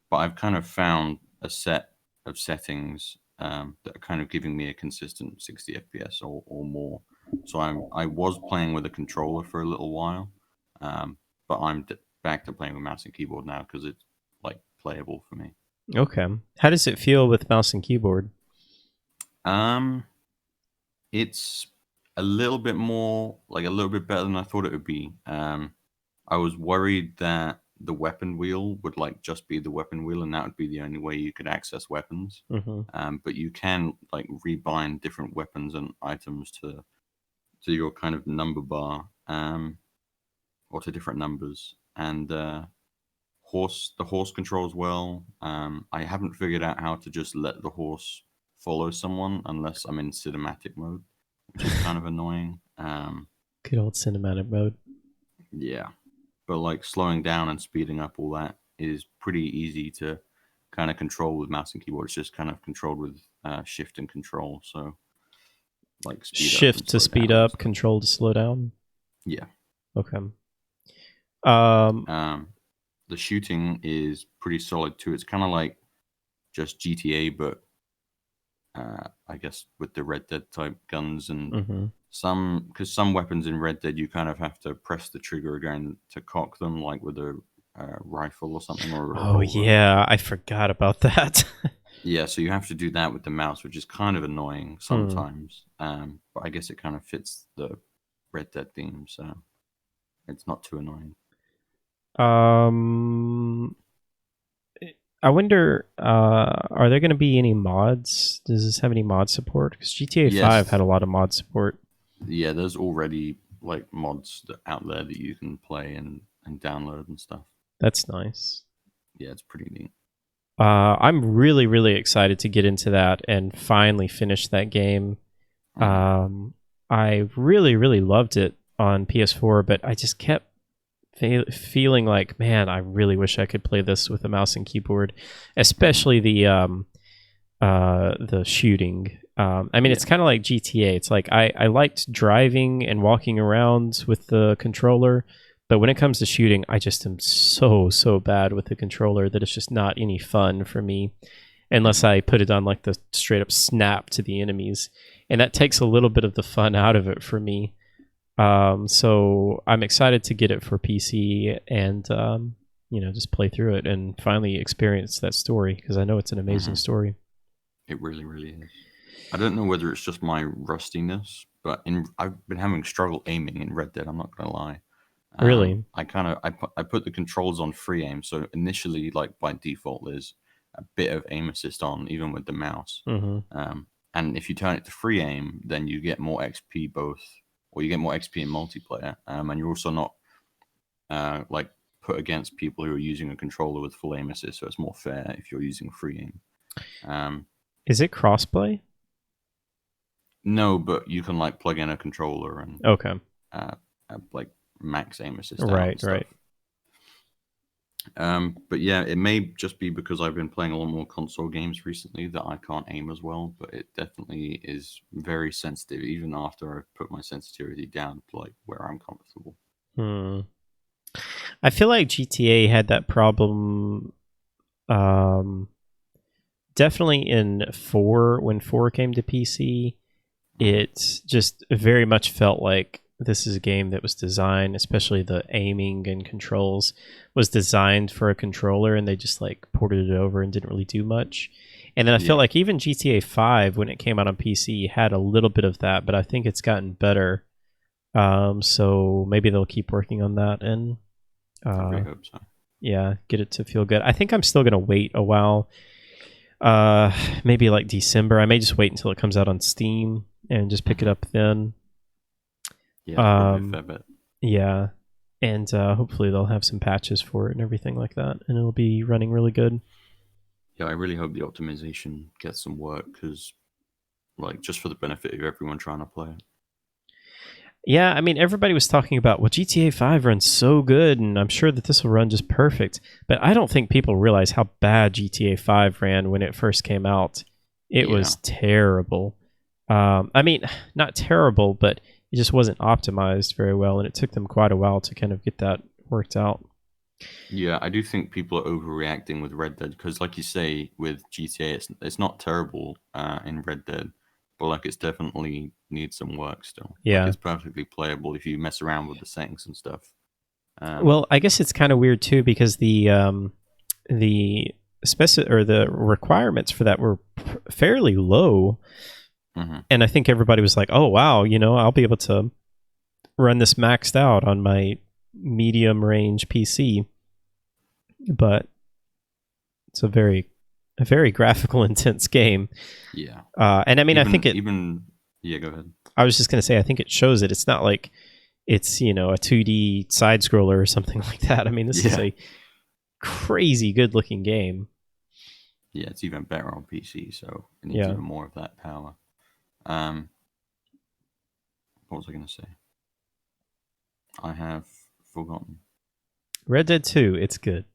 But I've kind of found a set of settings that are kind of giving me a consistent 60 FPS or more. So I was playing with a controller for a little while, but I'm back to playing with mouse and keyboard now because it's like playable for me. Okay. How does it feel with mouse and keyboard? It's a little bit more, like a little bit better than I thought it would be. I was worried that the weapon wheel would like just be the weapon wheel and that would be the only way you could access weapons. But you can like rebind different weapons and items to your kind of number bar or to different numbers. And the horse controls well. I haven't figured out how to just let the horse follow someone unless I'm in cinematic mode, which is kind of annoying. Good old cinematic mode. Yeah. But like slowing down and speeding up, all that is pretty easy to kind of control with mouse and keyboard. It's just kind of controlled with shift and control. So like Shift to speed up, control to slow down. Yeah. Okay. The shooting is pretty solid too. It's kind of like just GTA, but I guess with the Red Dead type guns and because some weapons in Red Dead you kind of have to press the trigger again to cock them, like with a rifle or something. Oh yeah, I forgot about that. Yeah, so you have to do that with the mouse, which is kind of annoying sometimes. But I guess it kind of fits the Red Dead theme, so it's not too annoying. I wonder, are there going to be any mods? Does this have any mod support? Because GTA 5 had a lot of mod support. Yeah, there's already like mods out there that you can play and download and stuff. That's nice. Yeah, it's pretty neat. I'm really, really excited to get into that and finally finish that game. I really, really loved it on PS4, but I just kept feeling like, man, I really wish I could play this with a mouse and keyboard, especially the shooting. I mean, it's kind of like GTA. It's like I liked driving and walking around with the controller, but when it comes to shooting, I just am so bad with the controller that it's just not any fun for me unless I put it on like the straight up snap to the enemies, and that takes a little bit of the fun out of it for me. So I'm excited to get it for PC and just play through it and finally experience that story because I know it's an amazing story. It really, really is. I don't know whether it's just my rustiness, but I've been having struggle aiming in Red Dead. I'm not gonna lie. Really? I put the controls on free aim, so initially, like by default, there's a bit of aim assist on, even with the mouse. Mm-hmm. And if you turn it to free aim, then you get more XP both, or you get more XP in multiplayer, and you're also not like put against people who are using a controller with full aim assist, so it's more fair if you're using free aim. Um, Is it crossplay? no, but you can like plug in a controller and Okay. uh, like max aim assist out Right, and stuff. right. But yeah, it may just be because I've been playing a lot more console games recently that I can't aim as well, but it definitely is very sensitive, even after I've put my sensitivity down to like where I'm comfortable. Hmm. I feel like GTA had that problem. Um, Definitely in 4, when 4 came to PC, it just very much felt like this is a game that was designed, especially the aiming and controls, was designed for a controller, and they just like ported it over and didn't really do much. And then I feel Yeah, like even GTA 5, when it came out on PC, had a little bit of that, but I think it's gotten better. So maybe they'll keep working on that and I really uh, hope so. yeah, get it to feel good. I think I'm still gonna wait a while. Uh, Maybe like December. I may just wait until it comes out on Steam and just pick it Hmm. up then. Yeah, it's probably a Um, fair bit. yeah, and hopefully they'll have some patches for it and everything like that, and it'll be running really good. Yeah, I really hope the optimization gets some work because, like, just for the benefit of everyone trying to play it. Yeah, I mean, everybody was talking about, well, GTA 5 runs so good, and I'm sure that this will run just perfect. But I don't think people realize how bad GTA 5 ran when it first came out. It Yeah, was terrible. I mean, not terrible, but it just wasn't optimized very well, and it took them quite a while to kind of get that worked out. yeah, I do think people are overreacting with Red Dead because, like you say, with GTA, it's not terrible in Red Dead, but like it's definitely needs some work still. Like Yeah. it's perfectly playable if you mess around with the settings and stuff. Um, Well, I guess it's kind of weird too because the or the requirements for that were fairly low, mhm. and I think everybody was like, "Oh wow, I'll be able to run this maxed out on my medium range PC." But it's a very graphical intense game, Yeah, and I mean, I think it. even yeah. Go ahead. I was just going to say, I think it shows it. It's not like it's a 2D side scroller or something like that. I mean, this is Yeah, a crazy good looking game. yeah, it's even better on PC, so it needs Yeah. even more of that power. Um, what was I going to say? I have forgotten. Red Dead 2, it's good.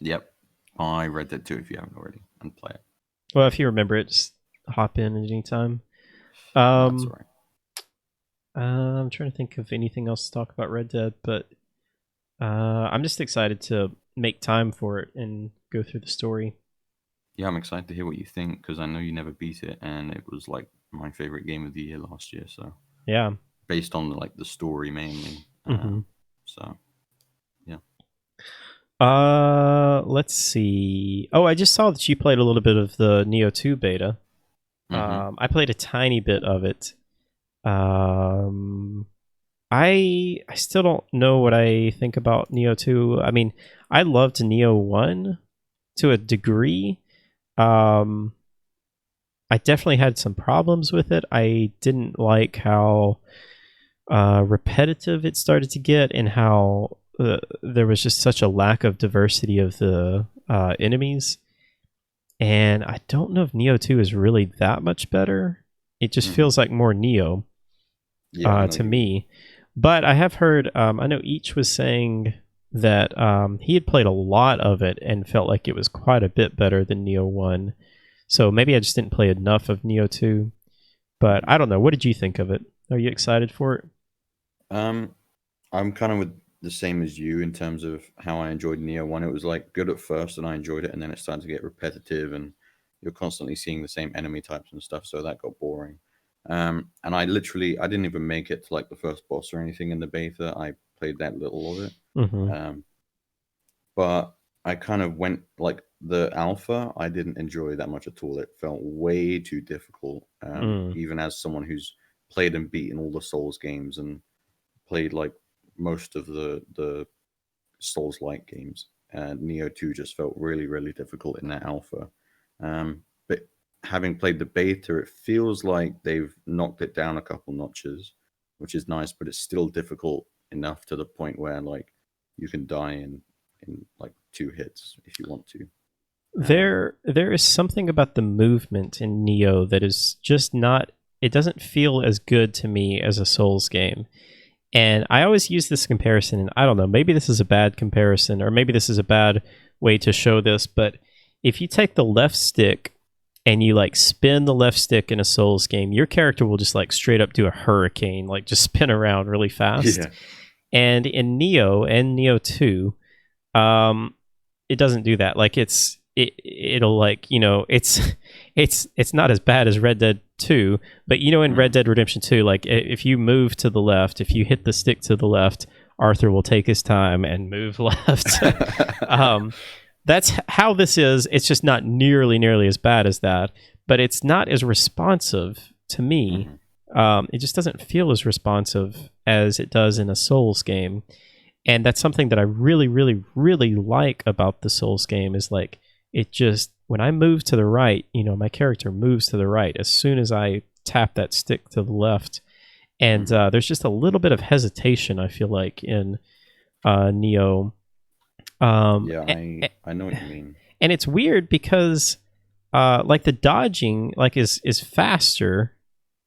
Yep, I read that too. If you haven't already, and play it. Well, if you remember it, just hop in at any time. No, it's Um, alright. I'm trying to think of anything else to talk about Red Dead, but I'm just excited to make time for it and go through the story. Yeah, I'm excited to hear what you think because I know you never beat it, and it was like my favorite game of the year last year. So Yeah. based on like the story mainly. Hmm. So yeah. Let's see. Oh, I just saw that you played a little bit of the Neo 2 beta. Hmm. I played a tiny bit of it. Um, I still don't know what I think about Neo 2. I mean, I loved Neo 1 to a degree. Um, I definitely had some problems with it. I didn't like how repetitive it started to get and how there was just such a lack of diversity of the enemies. And I don't know if Neo 2 is really that much better. It just Hmm. feels like more Neo Yeah, I know to what you mean. me. But I have heard, I know each was saying that he had played a lot of it and felt like it was quite a bit better than Neo 1. So maybe I just didn't play enough of Neo 2. But Hmm. I don't know. What did you think of it? Are you excited for it? Um, I'm kind of with the same as you in terms of how I enjoyed Neo One. It was like good at first, and I enjoyed it, and then it started to get repetitive, and you're constantly seeing the same enemy types and stuff, so that got boring. And I didn't even make it to like the first boss or anything in the beta. I played that little of it. Mm-hmm. Um, but I kind of went like the alpha. I didn't enjoy that much at all. It felt way too difficult. Mm. Even as someone who's played and beaten all the Souls games and played like most of the Souls like games, Neo 2 just felt really really difficult in that alpha. But having played the beta, it feels like they've knocked it down a couple notches, which is nice. But it's still difficult enough to the point where like you can die in like 2 hits if you want to. There is something about the movement in Neo that is just not. It doesn't feel as good to me as a Souls game. And I always use this comparison, and I don't know, maybe this is a bad comparison, or maybe this is a bad way to show this, but if you take the left stick and you like spin the left stick in a Souls game, your character will just like straight up do a hurricane, like just spin around really fast. Yeah. And in Neo and Neo 2, it doesn't do that. Like it'll like, it's not as bad as Red Dead 2, but in Red Dead Redemption 2, like if you move to the left, if you hit the stick to the left, Arthur will take his time and move left. That's how this is. It's just not nearly as bad as that, but it's not as responsive to me. It just doesn't feel as responsive as it does in a Souls game. And that's something that I really, really, really like about the Souls game is like, it just, when I move to the right, my character moves to the right as soon as I tap that stick to the left. And there's just a little bit of hesitation, I feel like, in Neo. Yeah, I know what you mean. And it's weird because like the dodging like is faster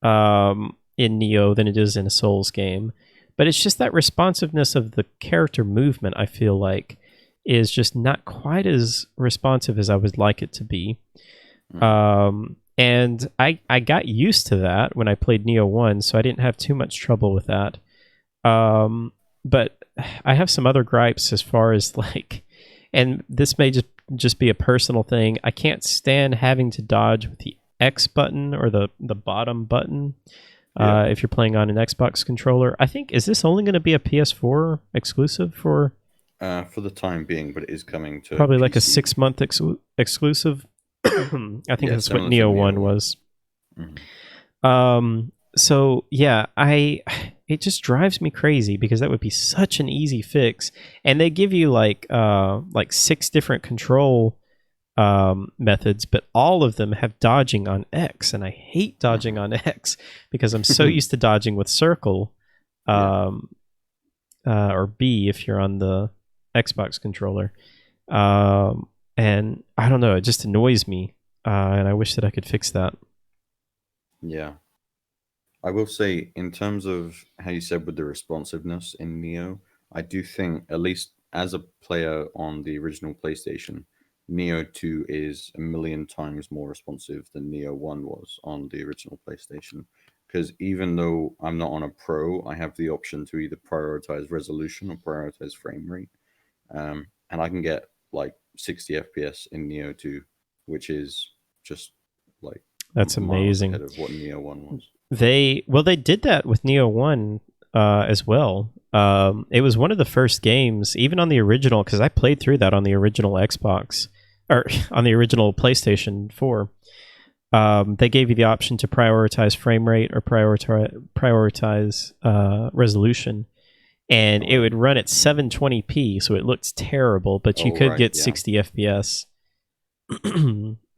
in Neo than it is in a Souls game. But it's just that responsiveness of the character movement, I feel like, is just not quite as responsive as I would like it to be. And I got used to that when I played Neo 1, so I didn't have too much trouble with that. But I have some other gripes as far as like, and this may just be a personal thing. I can't stand having to dodge with the X button or the bottom button. If you're playing on an Xbox controller. I think, is this only going to be a PS4 exclusive for the time being, but it is coming to probably PC. like a 6-month exclusive. I think that's what Neo 1 was. So yeah, it just drives me crazy because that would be such an easy fix, and they give you like 6 different control methods, but all of them have dodging on X, and I hate dodging on X because I'm so used to dodging with circle, or B if you're on the Xbox controller, and I don't know, it just annoys me, and I wish that I could fix that. Yeah, I will say in terms of how you said with the responsiveness in Neo, I do think at least as a player on the original PlayStation, Neo 2 is a million times more responsive than Neo 1 was on the original PlayStation. Because even though I'm not on a pro, I have the option to either prioritize resolution or prioritize frame rate. And I can get like 60 FPS in Neo 2, which is just like that's amazing. ahead of what Neo 1 was. They did that with Neo 1 as well. It was one of the first games, even on the original, because I played through that on the original Xbox, or on the original PlayStation 4. They gave you the option to prioritize frame rate or prioritize resolution, and it would run at 720p, so it looks terrible, but you could get 60 FPS.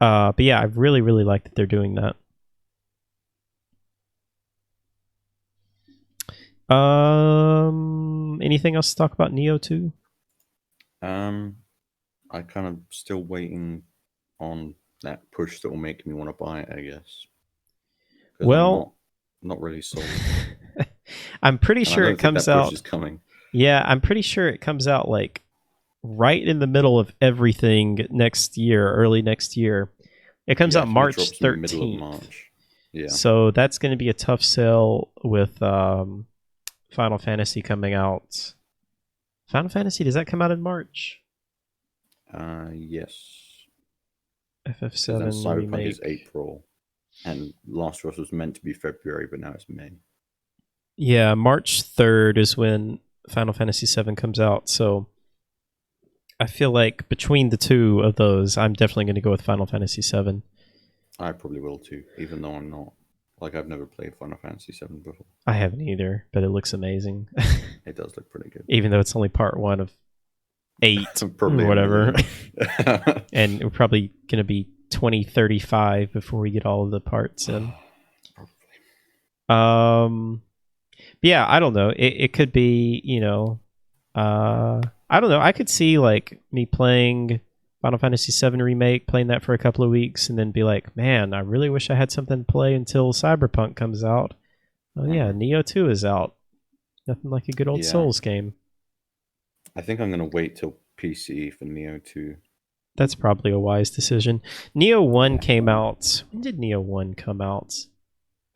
But yeah, I really, really like that they're doing that. Anything else to talk about Neo 2? I kind of still waiting on that push that will make me want to buy it, I guess. Well, I'm not really sold. I'm pretty sure it comes out. Push is coming. Yeah, I'm pretty sure it comes out like right in the middle of everything next year, early next year. It comes out March 13th. Middle of March. Yeah. So that's going to be a tough sell with Final Fantasy coming out. Final Fantasy, does that come out in March? Yes. FF7 Cyberpunk remake is April, and Last of Us was meant to be February, but now it's May. Yeah, March 3rd is when Final Fantasy 7 comes out. So I feel like between the two of those, I'm definitely going to go with Final Fantasy VII. I probably will too, even though I'm not. Like, I've never played Final Fantasy VII before. I haven't either, but it looks amazing. It does look pretty good. Even though it's only part one of 8 Probably or whatever. a And we're probably going to be 2035 before we get all of the parts in. Yeah, I don't know. It could be, I don't know. I could see like me playing Final Fantasy VII Remake, playing that for a couple of weeks, and then be like, man, I really wish I had something to play until Cyberpunk comes out. Oh yeah, Neo 2 is out. Nothing like a good old Souls game. I think I'm going to wait till PC for Neo 2. That's probably a wise decision. Neo 1 came out. When did Neo 1 come out?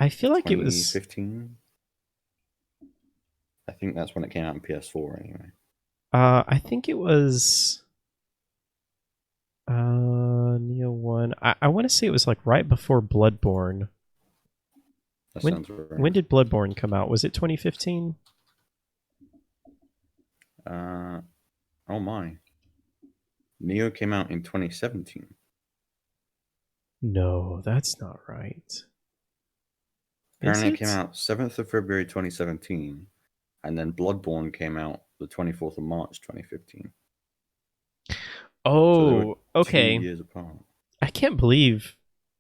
I feel like it was 2015. I think that's when it came out on PS4 anyway. I think it was Neo 1. I want to say it was like right before Bloodborne. That sounds right. When did Bloodborne come out? Was it 2015? Oh my. Neo came out in 2017. No, that's not right. Apparently it came out 7th of February 2017, and then Bloodborne came out the 24th of March 2015. Oh, so okay. 2 years apart. I can't believe.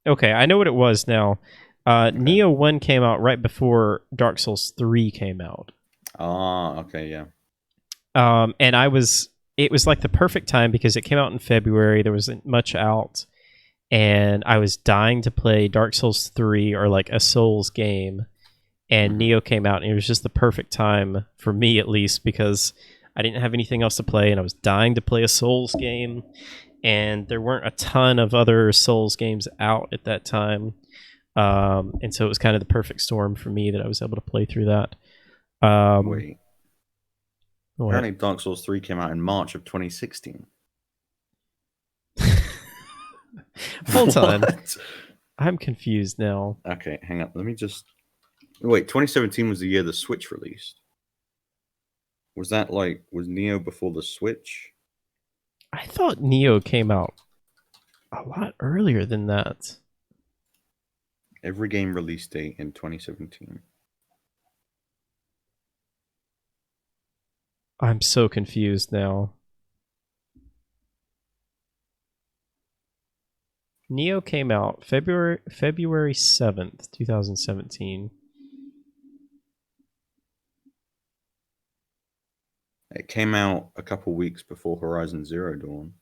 Okay, I know what it was now. Neo 1 came out right before Dark Souls 3 came out. Ah, okay, yeah. And it was like the perfect time because it came out in February. There wasn't much out, and I was dying to play Dark Souls 3 or like a Souls game. And Neo came out, and it was just the perfect time for me, at least, because I didn't have anything else to play, and I was dying to play a Souls game. And there weren't a ton of other Souls games out at that time. And so it was kind of the perfect storm for me that I was able to play through that. Wait. Apparently Dark Souls 3 came out in March of 2016. Hold on. I'm confused now. Okay, hang up. Let me just... Wait, 2017 was the year the Switch released. Was Neo before the Switch? I thought Neo came out a lot earlier than that. Every game release date in 2017. I'm so confused now. Neo came out February 7th, 2017. It came out a couple weeks before Horizon Zero Dawn.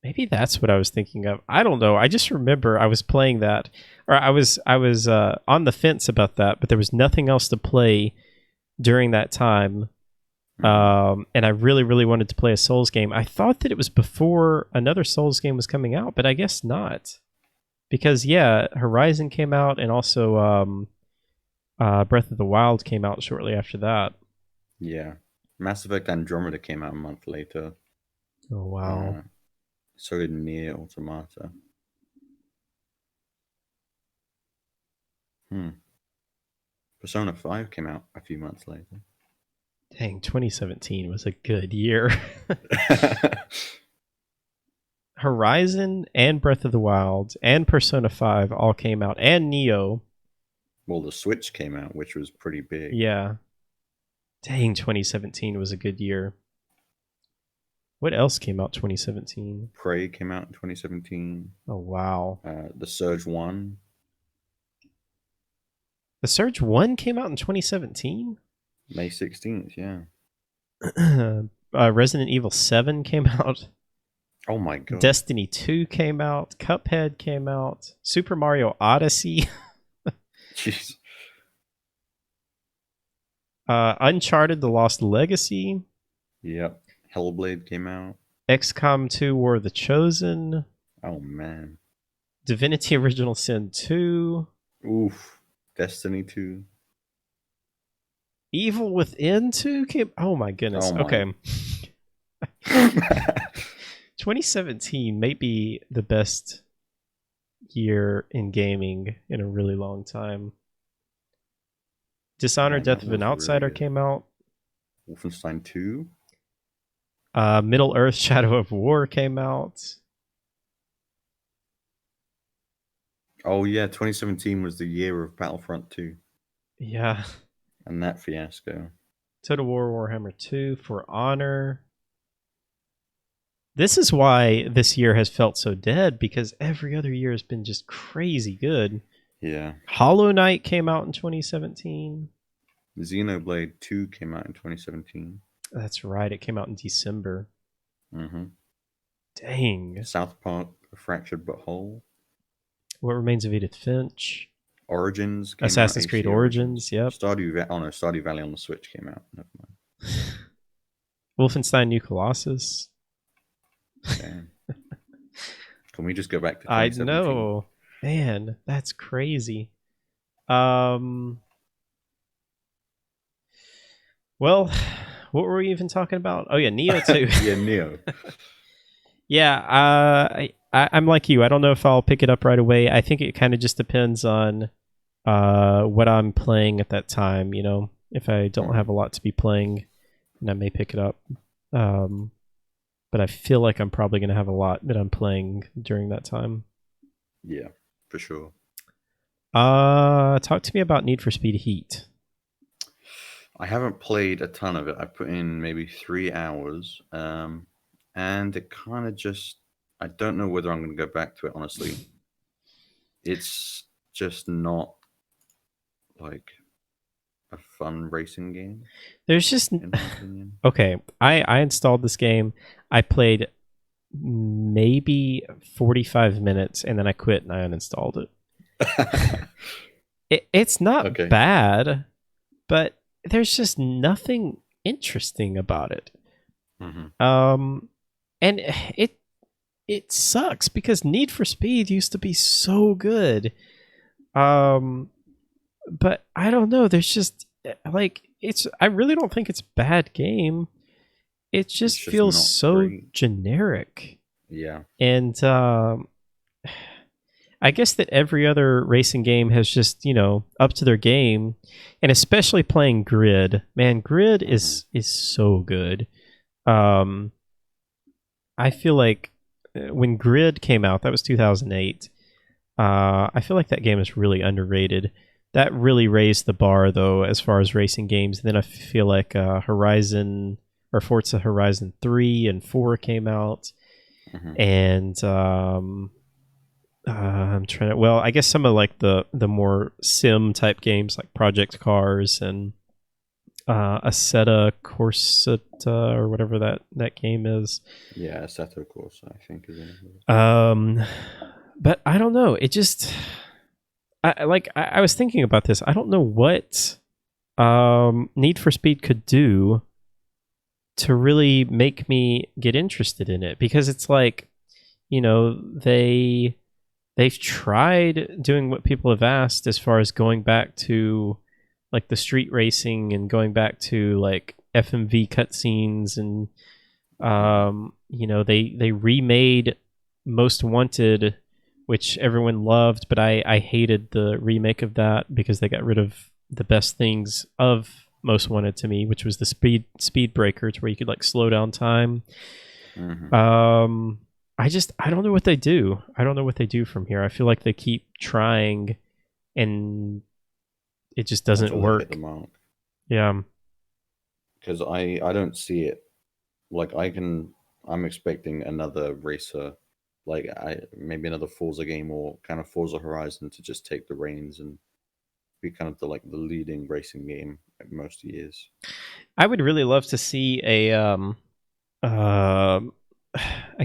Maybe that's what I was thinking of. I don't know. I just remember I was playing that, or I was on the fence about that, but there was nothing else to play during that time. And I really, really wanted to play a Souls game. I thought that it was before another Souls game was coming out, but I guess not. Because, yeah, Horizon came out, and also Breath of the Wild came out shortly after that. Yeah. Mass Effect Andromeda came out a month later. Oh, wow. So did Nier Automata. Persona 5 came out a few months later. Dang, 2017 was a good year. Horizon and Breath of the Wild and Persona 5 all came out, and Neo. Well, the Switch came out, which was pretty big. Yeah. Dang, 2017 was a good year. What else came out 2017? Prey came out in 2017. Oh, wow. The Surge 1. The Surge 1 came out in 2017? May 16th, yeah. Resident Evil 7 came out. Oh my god. Destiny 2 came out. Cuphead came out. Super Mario Odyssey. Jeez. Uncharted The Lost Legacy. Yep. Hellblade came out. XCOM 2 War of the Chosen. Oh man. Divinity Original Sin 2. Oof. Destiny 2. Evil Within 2 came. Oh my goodness. Oh my. Okay. 2017 may be the best year in gaming in a really long time. Dishonored Death of an Outsider came out. Wolfenstein 2. Middle Earth: Shadow of War came out. Oh yeah, 2017 was the year of Battlefront 2 Yeah. and that fiasco. Total War Warhammer 2, For Honor. This is why this year has felt so dead, because every other year has been just crazy good. Yeah. Hollow Knight came out in 2017. Xenoblade 2 came out in 2017. That's right, it came out in December. Mm-hmm. Dang. South Park: A Fractured But Whole. What Remains of Edith Finch. Origins came out. Assassin's AC Creed Origins, yep. Stardew Valley on the Switch came out. Never mind. Wolfenstein New Colossus. Damn. Can we just go back to I 2017? know. Man, that's crazy. Well, what were we even talking about? Oh yeah, Neo 2. Yeah, Neo. Yeah, I'm like you. I don't know if I'll pick it up right away. I think it kind of just depends on what I'm playing at that time. You know, if I don't have a lot to be playing, then I may pick it up. But I feel like I'm probably going to have a lot that I'm playing during that time. Yeah, for sure. Talk to me about Need for Speed Heat. I haven't played a ton of it. I put in maybe 3 hours, and it kind of just. I don't know whether I'm going to go back to it. Honestly, it's just not like a fun racing game, There's just in my opinion. okay. I installed this game. I played maybe 45 minutes, and then I quit and I uninstalled it. It's not Okay. bad, but there's just nothing interesting about it. Mm-hmm. And it sucks because Need for Speed used to be so good. But I don't know. There's just like I really don't think it's a bad game. It just feels so great. generic. Yeah. And I guess that every other racing game has just, up to their game, and especially playing Grid. Man, Grid is so good. I feel like when Grid came out, that was 2008. I feel like that game is really underrated. That really raised the bar, though, as far as racing games. And then I feel like Horizon or Forza Horizon 3 and 4 came out, and I'm trying to. Well, I guess some of like the more sim type games like Project Cars and Assetto Corsa or whatever that game is. Yeah, Assetto Corsa, I think is it. But I don't know. It just I was thinking about this. I don't know what Need for Speed could do to really make me get interested in it, because it's like, they've tried doing what people have asked as far as going back to like the street racing and going back to like FMV cutscenes, and they remade Most Wanted, which everyone loved, but I hated the remake of that because they got rid of the best things of Most Wanted to me, which was the speed breaker, to where you could like slow down time. I don't know what they do. I don't know what they do from here. I feel like they keep trying and it just doesn't work. Yeah. Because I don't see it. Like I'm expecting another racer, like maybe another Forza game or kind of Forza Horizon to just take the reins and be kind of the leading racing game at most years. I would really love to see a I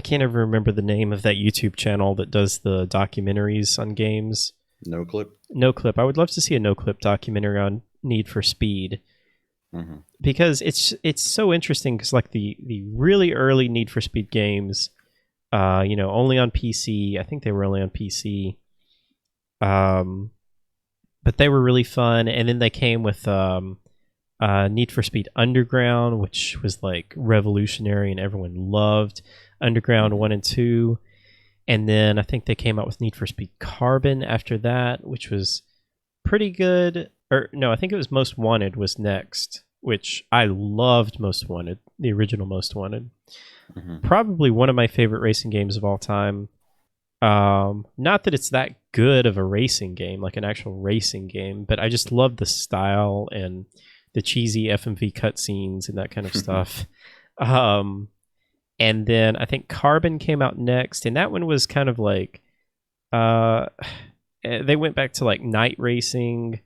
can't ever remember the name of that YouTube channel that does the documentaries on games. No Clip. I would love to see a No Clip documentary on Need for Speed, because it's so interesting. Because like the really early Need for Speed games, only on PC. I think they were only on PC. But they were really fun, and then they came with Need for Speed Underground, which was like revolutionary and everyone loved Underground 1 and 2. And then I think they came out with Need for Speed Carbon after that, which was pretty good. Or no, I think it was Most Wanted was next, which I loved Most Wanted. the original Most Wanted. Hmm. Probably one of my favorite racing games of all time. Not that it's that good of a racing game, like an actual racing game, but I just love the style and the cheesy FMV cutscenes and that kind of stuff. Um, and then I think Carbon came out next, and that one was kind of like uh, they went back to like night racing,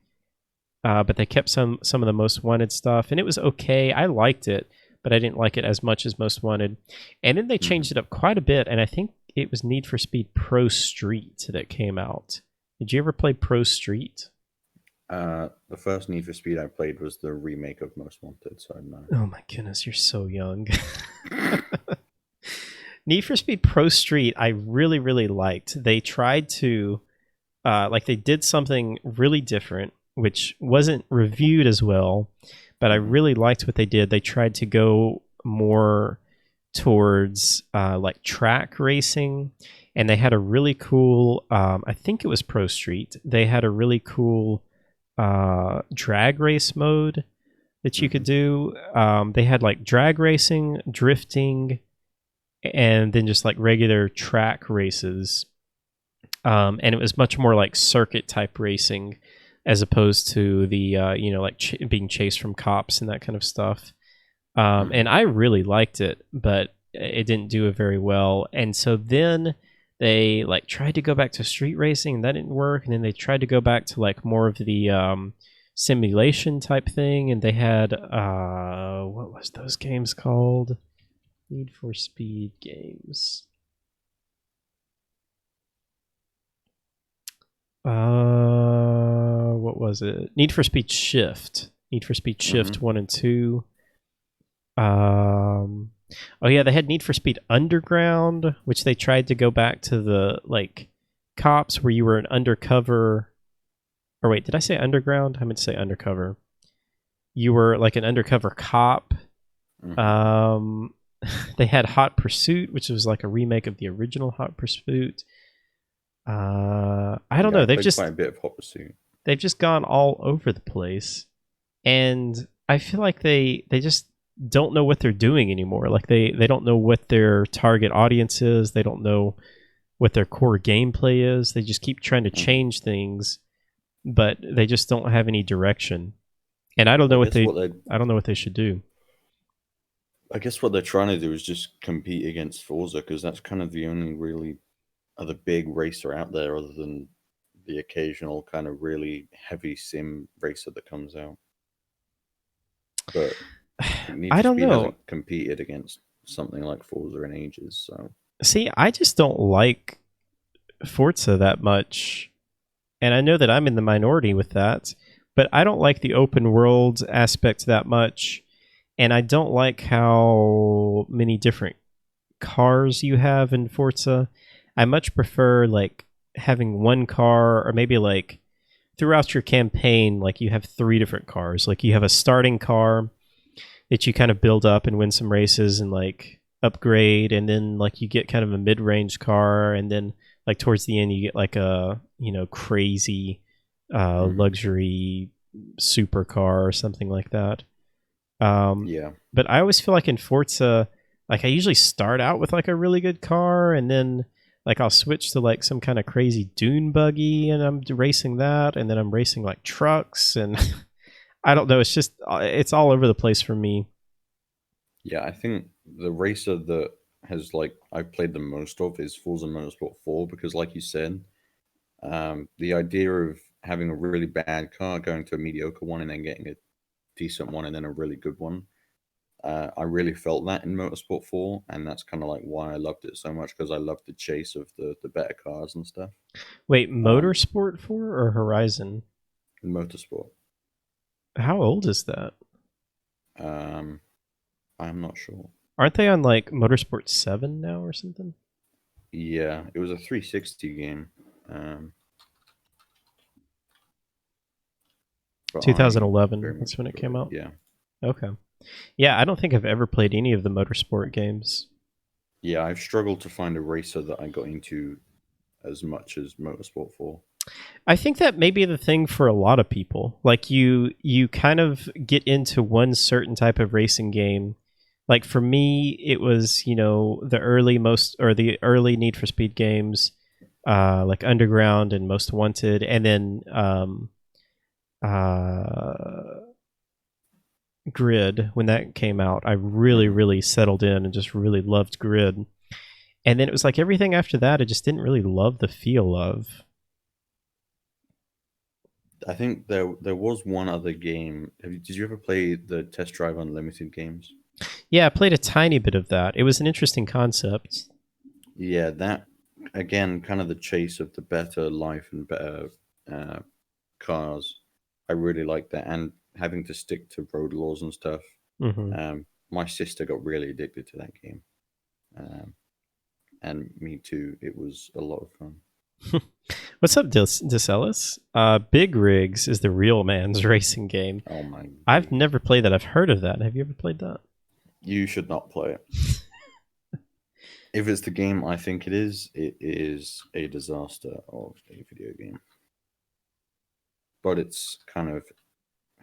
but they kept some of the Most Wanted stuff, and it was okay. I liked it, but I didn't like it as much as Most Wanted. And then they Hmm. changed it up quite a bit, and I think it was Need for Speed Pro Street that came out. Did you ever play Pro Street? The first Need for Speed I played was the remake of Most Wanted, so no. Oh my goodness, you're so young. Need for Speed Pro Street, I really, really liked. They tried to, like, they did something really different, which wasn't reviewed as well, but I Hmm. really liked what they did. They tried to go more towards like track racing, and they had a really cool, I think it was Pro Street, they had a really cool drag race mode that you could Hmm. do. They had like drag racing, drifting, and then just like regular track races. And it was much more like circuit type racing as opposed to the like being chased from cops and that kind of stuff. Hmm. And I really liked it, but it didn't do it very well. And so then they like tried to go back to street racing, and that didn't work. And then they tried to go back to like more of the simulation type thing, and they had what was those games called? Need for Speed games. What was it? Need for Speed Shift. Need for Speed Hmm. Shift 1 and 2. Um, oh yeah, they had Need for Speed Underground, which they tried to go back to the like cops where you were an undercover. Or wait, did I say underground? I meant to say undercover. You were like an undercover cop. Hmm. Um, they had Hot Pursuit, which was like a remake of the original Hot Pursuit. I don't Yeah, I know. played quite a bit of Hot Pursuit. They've just gone all over the place, and I feel like they just don't know what they're doing anymore. Like they don't know what their target audience is. They don't know what their core gameplay is. They just keep trying to Hmm. change things, but they just don't have any direction. And I don't I know what guess they what they I don't know what they should do. I guess what they're trying to do is just compete against Forza because that's kind of the only really other big racer out there other than the occasional kind of really heavy sim racer that comes out. But Need I for don't Speed know. hasn't competed against something like Forza in ages, so See, I just don't like Forza that much. And I know that I'm in the minority with that, but I don't like the open world aspect that much. And I don't like how many different cars you have in Forza. I much prefer like having one car, or maybe like throughout your campaign, like you have three different cars. Like you have a starting car that you kind of build up and win some races and like upgrade, and then like you get kind of a mid-range car, and then like towards the end you get like a crazy mhm. luxury supercar or something like that. um, Yeah. but I always feel like in Forza, like I usually start out with like a really good car, and then like I'll switch to like some kind of crazy dune buggy, and I'm racing that, and then I'm racing like trucks, and I don't know. It's just it's all over the place for me. Yeah, I think the racer that has like I've played the most of is Forza Motorsport 4 because like you said, the idea of having a really bad car going to a mediocre one and then getting a decent one and then a really good one. I really felt that in Motorsport 4, and that's kind of like why I loved it so much because I loved the chase of the better cars and stuff. Wait, Um, Motorsport 4 or Horizon? in Motorsport, How old is that? um, I'm not sure. Aren't they on like Motorsport 7 now or something? Yeah, it was a 360 game, but I very 2011. much That's when it enjoyed came it. out. Yeah, Okay. Yeah, I don't think I've ever played any of the Motorsport games. yeah, I've struggled to find a racer that I got into as much as Motorsport 4. I think that may be the thing for a lot of people. Like you kind of get into one certain type of racing game Like for me, it was the early most or the early Need for Speed games, like Underground and Most Wanted, and then uh, Grid when that came out. I really Mhm. really settled in and just really loved Grid. And then it was like everything after that, I just didn't really love the feel of. I think there was one other game. Did you ever play the Test Drive Unlimited games? Yeah, I played a tiny bit of that. It was an interesting concept. Yeah, that again, kind of the chase of the better life and better uh, cars. I really like that, and having to stick to road laws and stuff. Hmm. My sister got really addicted to that game, um, and me too. It was a lot of fun. What's up, Decellis? Big Rigs is the real man's racing game. Oh my I've days! never played that. I've heard of that. Have you ever played that? You should not play it. If it's the game I think it is a disaster of a video game. But it's kind of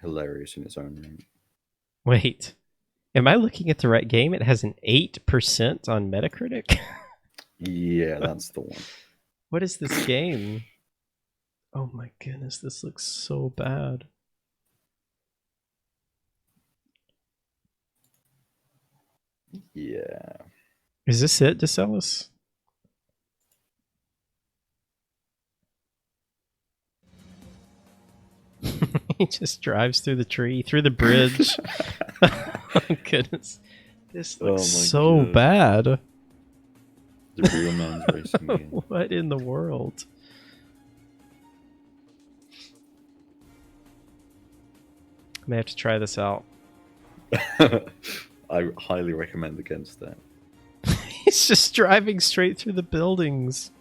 hilarious in its own right. Wait, am I looking at the right game? It has an 8% on Metacritic. Yeah, that's the one. What is this game? Oh my goodness, this looks so bad. Yeah. Is this it, Decellis? He just drives through the tree, through the bridge. Oh goodness. This looks Oh my so god. bad. The real man's racing game. What in the world? I may have to try this out. I highly recommend against that. He's just driving straight through the buildings.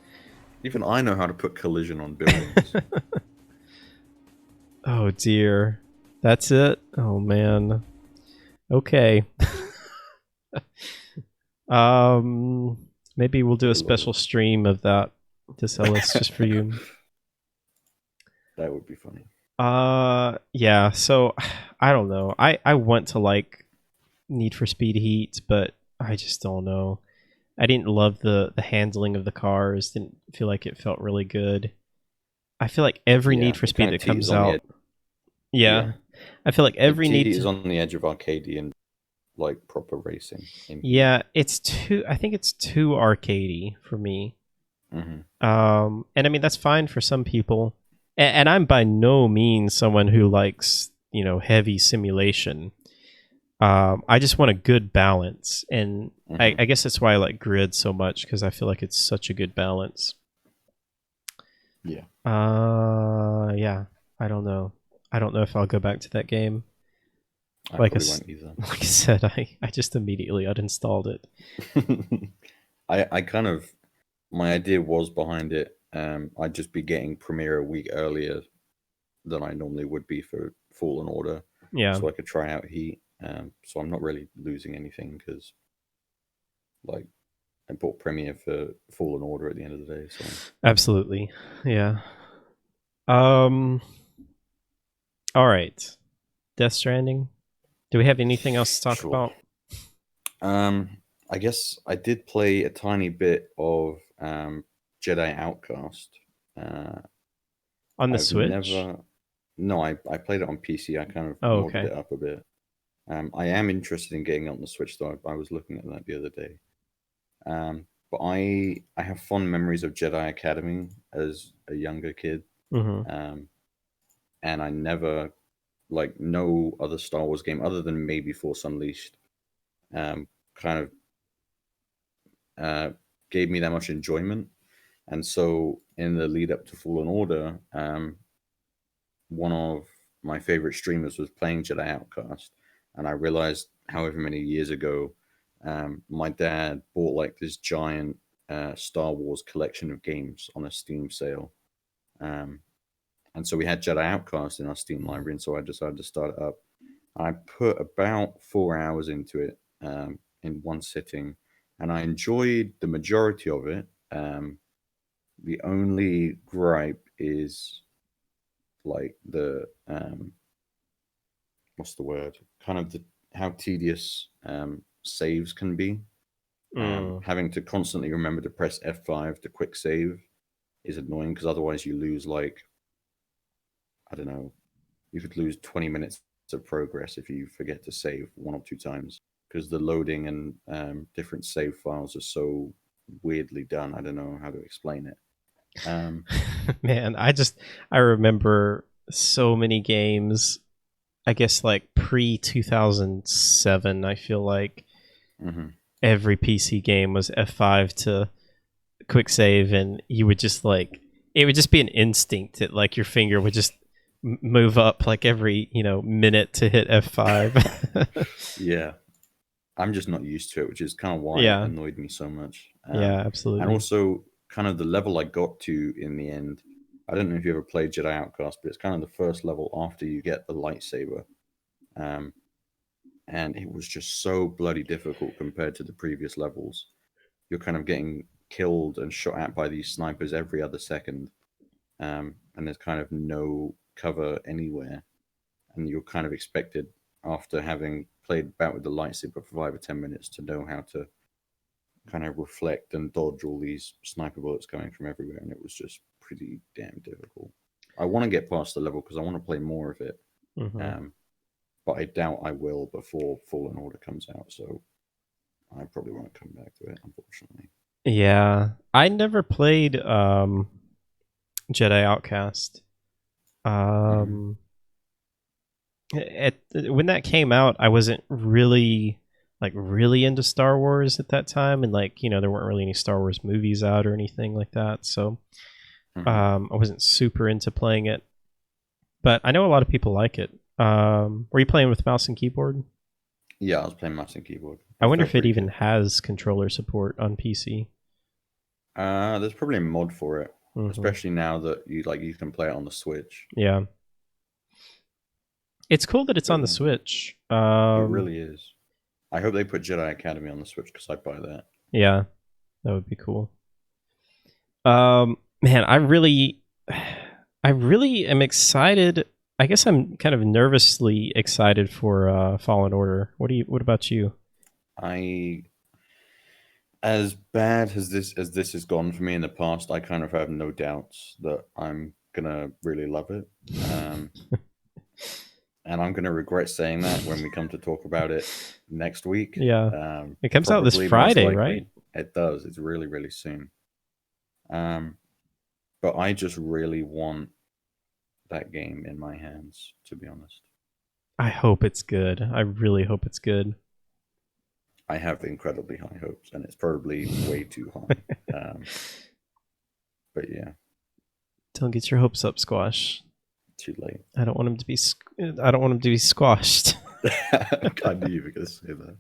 Even I know how to put collision on buildings. Oh dear. That's it? Oh man. Okay. Maybe we'll do a I love special it. stream of that to sell us just for you. That would be funny. Yeah, so I don't know. I want to like Need for Speed Heat, but I just don't know. I didn't love the handling of the cars. Didn't feel like it felt really good. I feel like every Need Yeah, for it Speed kind of that teeters comes on the out, edge. yeah, Yeah, I feel like it every teeters Need. on the edge of arcade and like proper racing in Heat. Yeah, it's too. I think it's too arcadey for me. Hmm. And I mean that's fine for some people, and I'm by no means someone who likes heavy simulation. I just want a good balance, and Hmm. I guess that's why I like Grid so much because I feel like it's such a good balance. Yeah, Yeah, I don't know. I don't know if I'll go back to that game. I Like I, probably won't either. like I said, I just immediately uninstalled it. I kind of my idea was behind it. I'd just be getting Premiere a week earlier than I normally would be for Fallen Order, Yeah, so I could try out Heat. So I'm not really losing anything because like I bought Premiere for Fallen Order at the end of the day. So absolutely. Yeah. Um. All right. Death Stranding. Do we have anything else to talk sure. about I guess I did play a tiny bit of Jedi Outcast. Uh, on the I've Switch? never. No, I played it on PC. I kind of Oh, modded okay. it up a bit. I am interested in getting it on the Switch, though. I was looking at that the other day. But I have fond memories of Jedi Academy as a younger kid, Mm-hmm. um, and I never like no other Star Wars game other than maybe Force Unleashed. Kind of uh, gave me that much enjoyment, and so in the lead up to Fallen Order, one of my favorite streamers was playing Jedi Outcast, and I realized however many years ago, my dad bought like this giant Star Wars collection of games on a Steam sale. Um, and so we had Jedi Outcast in our Steam library, and so I decided to start it up. I put about 4 hours into it in one sitting, and I enjoyed the majority of it. The only gripe is like the what's the word? Kind of the how tedious saves can be. Mm. Having to constantly remember to press F5 to quick save is annoying because otherwise you lose like, I don't know, you could lose 20 minutes of progress if you forget to save one or two times because the loading and different save files are so weirdly done. I don't know how to explain it. Man, I remember so many games. I guess like pre 2007. I feel like Mhm. every PC game was F5 to quick save, and you would just like it would just be an instinct that like your finger would just move up like every minute to hit F5. Yeah, I'm just not used to it, which is kind of why it Yeah, annoyed me so much. yeah, And absolutely. also, kind of the level I got to in the end. I don't know if you ever played Jedi Outcast, but it's kind of the first level after you get the lightsaber. Um, and it was just so bloody difficult compared to the previous levels. You're kind of getting killed and shot at by these snipers every other second, and there's kind of no cover anywhere. And you're kind of expected, after having played about with the lightsaber for 5 or 10 minutes, to know how to kind of reflect and dodge all these sniper bullets coming from everywhere, and it was just pretty damn difficult. I want to get past the level because I want to play more of it, Hmm. um, but I doubt I will before Fallen Order comes out. So I probably won't come back to it, unfortunately. Yeah, I never played Jedi Outcast. Mm-hmm. Um, when that came out, I wasn't really into Star Wars at that time, and like there weren't really any Star Wars movies out or anything like that, so Mm-hmm. I wasn't super into playing it. But I know a lot of people like it. Were you playing with mouse and keyboard? Yeah, I was playing mouse and keyboard. I It wonder felt if it pretty even good. has controller support on PC. There's probably a mod for it, Hmm. especially now that you can play it on the Switch. Yeah, it's cool that it's But on the yeah, Switch. it really is. I hope they put Jedi Academy on the Switch because I'd buy that. Yeah, that would be cool. Man, I really am excited. I guess I'm kind of nervously excited for Fallen Order. What about you? I as bad as this has gone for me in the past, I kind of have no doubts that I'm gonna really love it. Um, and I'm gonna regret saying that when we come to talk about it next week. Yeah, it comes out this Probably, most Friday, right? likely, it does. It's really, really soon. Um, but I just really want that game in my hands, to be honest. I hope it's good. I really hope it's good. I have incredibly high hopes, and it's probably way too high. But yeah, Don't get your hopes up, Squash. too late. I don't want him to be. I don't want him to be squashed. I knew you were going to say that.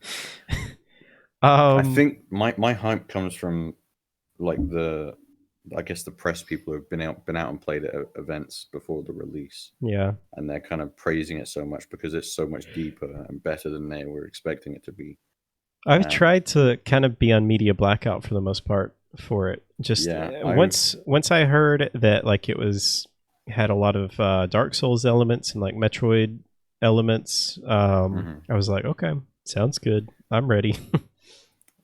I um. think my hype comes from like I guess the press people who have been out and played at events before the release, Yeah. and they're kind of praising it so much because it's so much deeper and better than they were expecting it to be. I've Um, tried to kind of be on media blackout for the most part for it. Just yeah, once I heard that like it was had a lot of Dark Souls elements and like Metroid elements, mhm. I was like, okay, sounds good. I'm ready.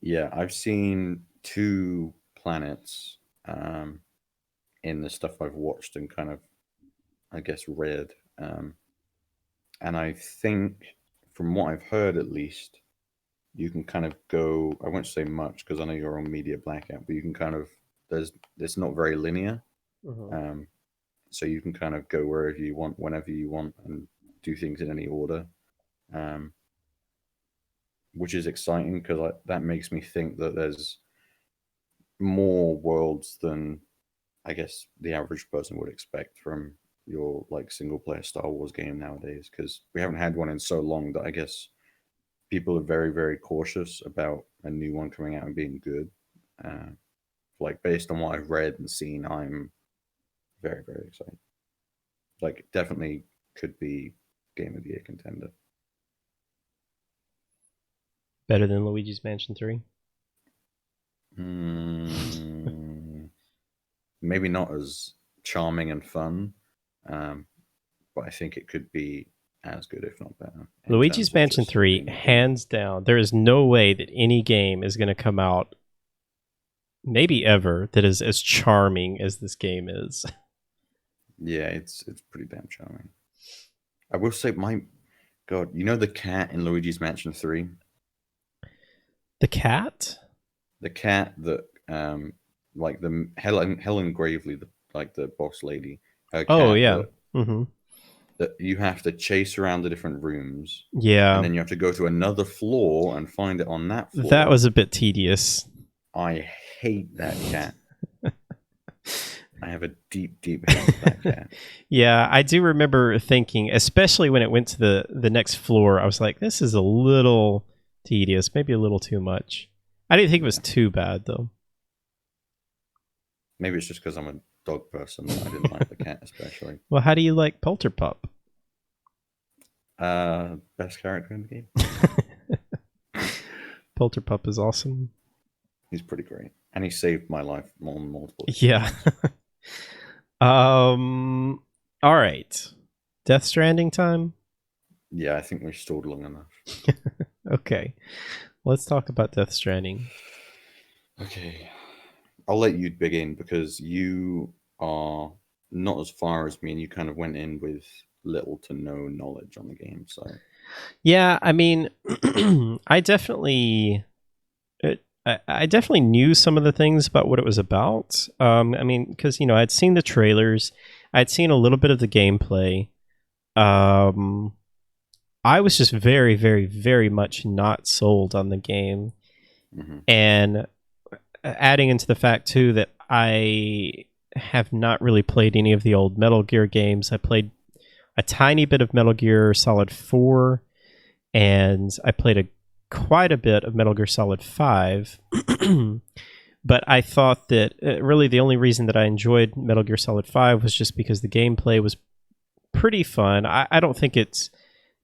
Yeah, I've seen two planets um, in the stuff I've watched and kind of, I guess, read. Um, and I think, from what I've heard at least, you can kind of go. I won't say much because I know you're on media blackout, but you can kind of there's it's not very linear, Mhm. um, so you can kind of go wherever you want, whenever you want, and do things in any order, um, which is exciting because that makes me think that there's more worlds than I guess the average person would expect from your like single player Star Wars game nowadays because we haven't had one in so long that I guess people are very very cautious about a new one coming out and being good. Like based on what I've read and seen, I'm very very excited. Like definitely could be game of the year contender. Better than Luigi's Mansion 3. Mm, maybe not as charming and fun, um, but I think it could be. as good, if not better. In Luigi's terms of Mansion just 3, being a game. hands down. There is no way that any game is going to come out, maybe ever, that is as charming as this game is. Yeah, it's pretty damn charming. I will say, my God, you know the cat in Luigi's Mansion 3? The cat? The cat that, like the Helen Gravely, like the boss lady, her Oh, cat yeah. Mm-hmm. that you have to chase around the different rooms, and Yeah. then you have to go to another floor and find it on that That floor. was a bit tedious. I hate that cat. I have a deep, deep hate for that cat. Yeah, I do remember thinking, especially when it went to the next floor, I was like, this is a little tedious, maybe a little too much. I didn't think it was Yeah. too bad, though. Maybe it's just because I'm a dog person that I didn't like the cat especially. Well, how do you like Polterpup? Best character in the game. Polterpup is awesome. He's pretty great, and he saved my life on multiple Yeah. occasions. All right. Death Stranding time? Yeah, I think we stalled long enough. Okay. Let's talk about Death Stranding. Okay, I'll let you begin because you are not as far as me, and you kind of went in with little to no knowledge on the game. So Yeah, I mean, I definitely, I definitely knew some of the things about what it was about. I mean, because I'd seen the trailers, I'd seen a little bit of the gameplay. Um, I was just very, very, very much not sold on the game, and adding into the fact too that I have not really played any of the old Metal Gear games. I played a tiny bit of Metal Gear Solid 4, and I played quite a bit of Metal Gear Solid 5. But I thought that really the only reason that I enjoyed Metal Gear Solid 5 was just because the gameplay was pretty fun. I don't think it's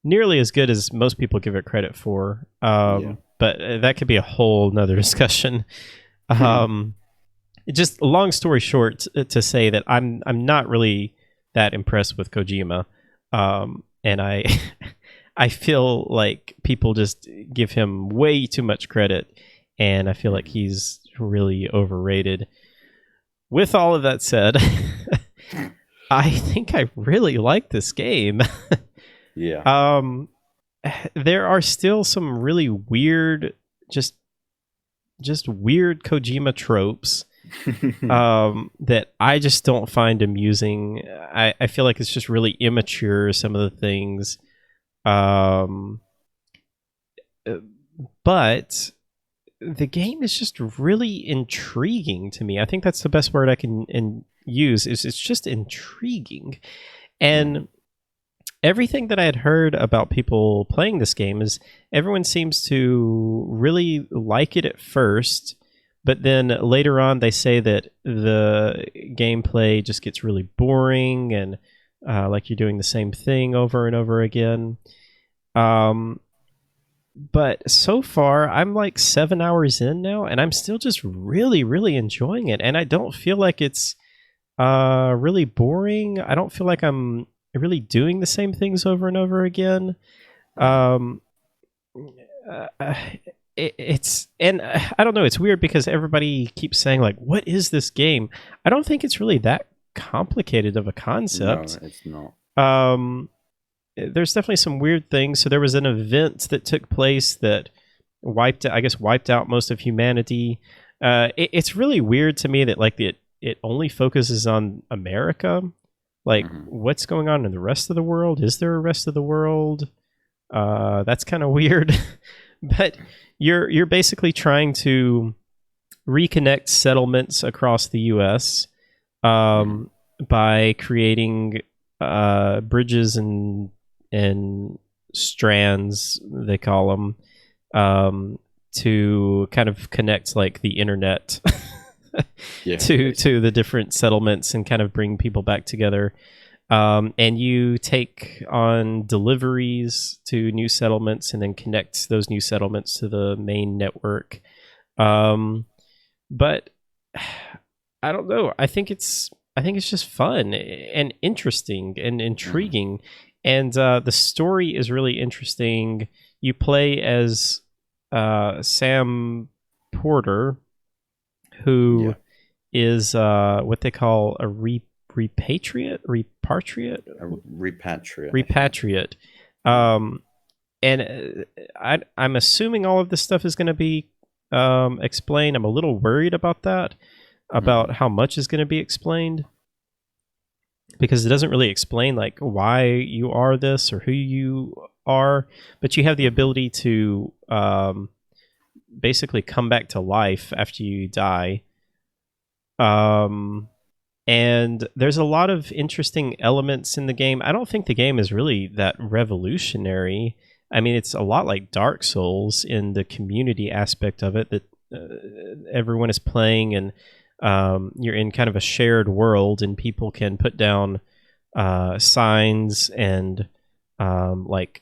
nearly as good as most people give it credit for. But that could be a whole nother discussion. Just long story short, to say that I'm not really that impressed with Kojima, and I I feel like people just give him way too much credit, and I feel like he's really overrated. With all of that said, I think I really like this game. yeah, There are still some really weird, just weird Kojima tropes that I just don't find amusing. I feel like it's just really immature, some of the things. But the game is just really intriguing to me. I think that's the best word I can use. Is it's just intriguing, and everything that I had heard about people playing this game is everyone seems to really like it at first, but then later on they say that the gameplay just gets really boring and like you're doing the same thing over and over again. But so far, I'm like 7 hours in now, and I'm still just really, really enjoying it. And I don't feel like it's really boring. I don't feel like I'm really doing the same things over and over again. Um, it's and I don't know. It's weird because everybody keeps saying like, "What is this game?" I don't think it's really that complicated of a concept. No, it's not. There's definitely some weird things. So there was an event that took place that wiped out most of humanity. It's really weird to me that like it only focuses on America. Like, what's going on in the rest of the world? Is there a rest of the world? That's kind of weird. But you're basically trying to reconnect settlements across the U.S. By creating bridges and strands, they call them, to kind of connect like the internet to the different settlements and kind of bring people back together. And you take on deliveries to new settlements and then connect those new settlements to the main network. But I don't know. I think it's just fun and interesting and intriguing. And the story is really interesting. You play as Sam Porter, who Yeah, is what they call a repatriate, a repatriate, I think. repatriate. Yeah. Um, and I'm assuming all of this stuff is going to be explained. I'm a little worried about that, Hmm. about how much is going to be explained, because it doesn't really explain like why you are this or who you are, but you have the Hmm. ability to basically come back to life after you die. Um, and there's a lot of interesting elements in the game. I don't think the game is really that revolutionary. I mean, it's a lot like Dark Souls in the community aspect of it, that everyone is playing, and you're in kind of a shared world, and people can put down signs and like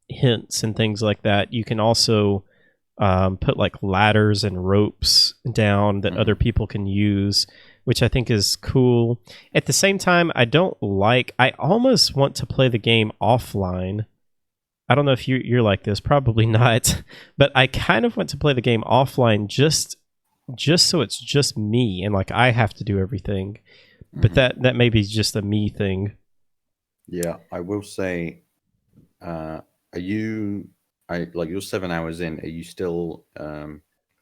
hints and things like that. You can also put like ladders and ropes down that other Hmm. people can use, which I think is cool. At the same time, I don't like. I almost want to play the game offline. I don't know if you're like this, probably not, but I kind of want to play the game offline, just so it's just me and like I have to do everything. But Hmm. that may be just a me thing. Yeah, I will say, uh, are you, I like you're 7 hours in. Are you still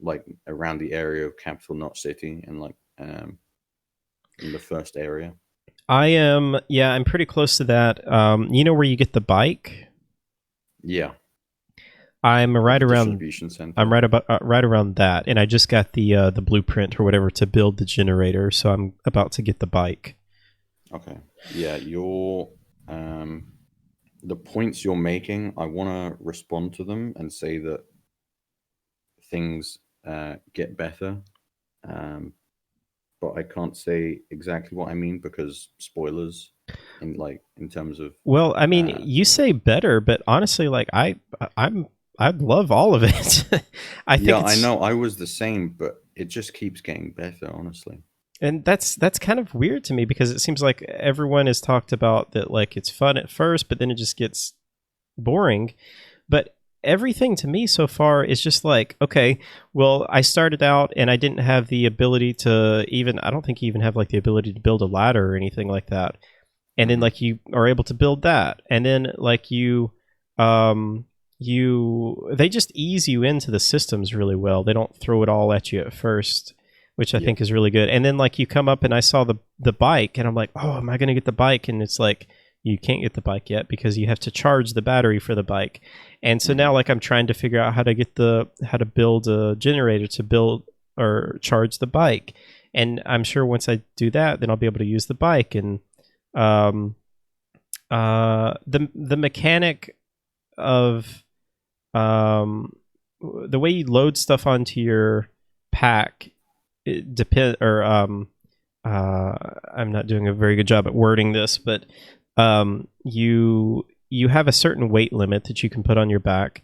like around the area of Capital Knot City and like in the first area? I am, yeah, I'm pretty close to that. You know where you get the bike? Yeah, I'm at right the around. distribution I'm center. right about right around that, and I just got the blueprint or whatever to build the generator, so I'm about to get the bike. Okay. Yeah, um the points you're making, I want to respond to them and say that things get better. Um, but I can't say exactly what I mean because spoilers in terms of Well, I mean, uh, you say better, but honestly, like I love all of it. I think yeah, I it's, know I was the same, but it just keeps getting better, honestly. and that's kind of weird to me, because it seems like everyone has talked about that, like it's fun at first, but then it just gets boring. But everything to me so far is just like, okay, well, I started out and I didn't have the ability to even, I don't think you even have like the ability to build a ladder or anything like that. And then Hmm. like you are able to build that. And then like um they just ease you into the systems really well. They don't throw it all at you at first, which I Yeah. think is really good. And then like you come up and I saw the bike and I'm like, "Oh, am I going to get the bike?" And it's like you can't get the bike yet because you have to charge the battery for the bike. And so now Hmm. like I'm trying to figure out how to build a generator to build or charge the bike. And I'm sure once I do that, then I'll be able to use the bike. And um the mechanic of the way you load stuff onto your pack, it depend or uh I'm not doing a very good job at wording this, but you have a certain weight limit that you can put on your back.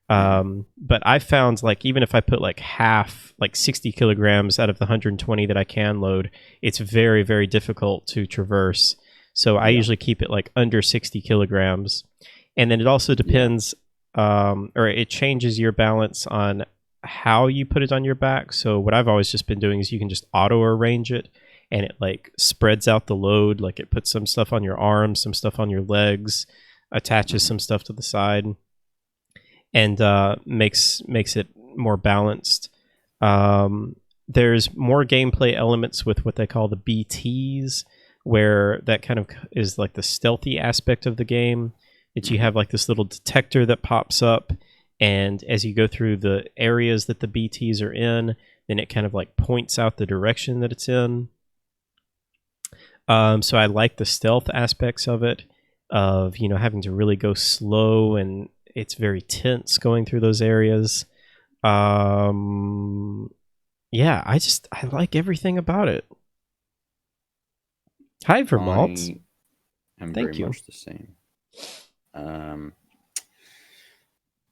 Hmm. But I found like even if I put like half, like 60 kilograms out of the 120 that I can load, it's very, very difficult to traverse. So I Yeah. usually keep it like under 60 kilograms. And then it also Yeah. depends, or it changes your balance on how you put it on your back. So what I've always just been doing is you can just auto arrange it, and it like spreads out the load. Like it puts some stuff on your arms, some stuff on your legs, attaches Hmm. some stuff to the side, and makes it more balanced. There's more gameplay elements with what they call the BTS, where that kind of is like the stealthy aspect of the game. That you have Hmm. like this little detector that pops up, and as you go through the areas that the BTS are in, then it kind of like points out the direction that it's in. So I like the stealth aspects of it, of having to really go slow, and it's very tense going through those areas. Um, yeah, I like everything about it. Hi, Vermont. I am very Thank you. much the same. Um,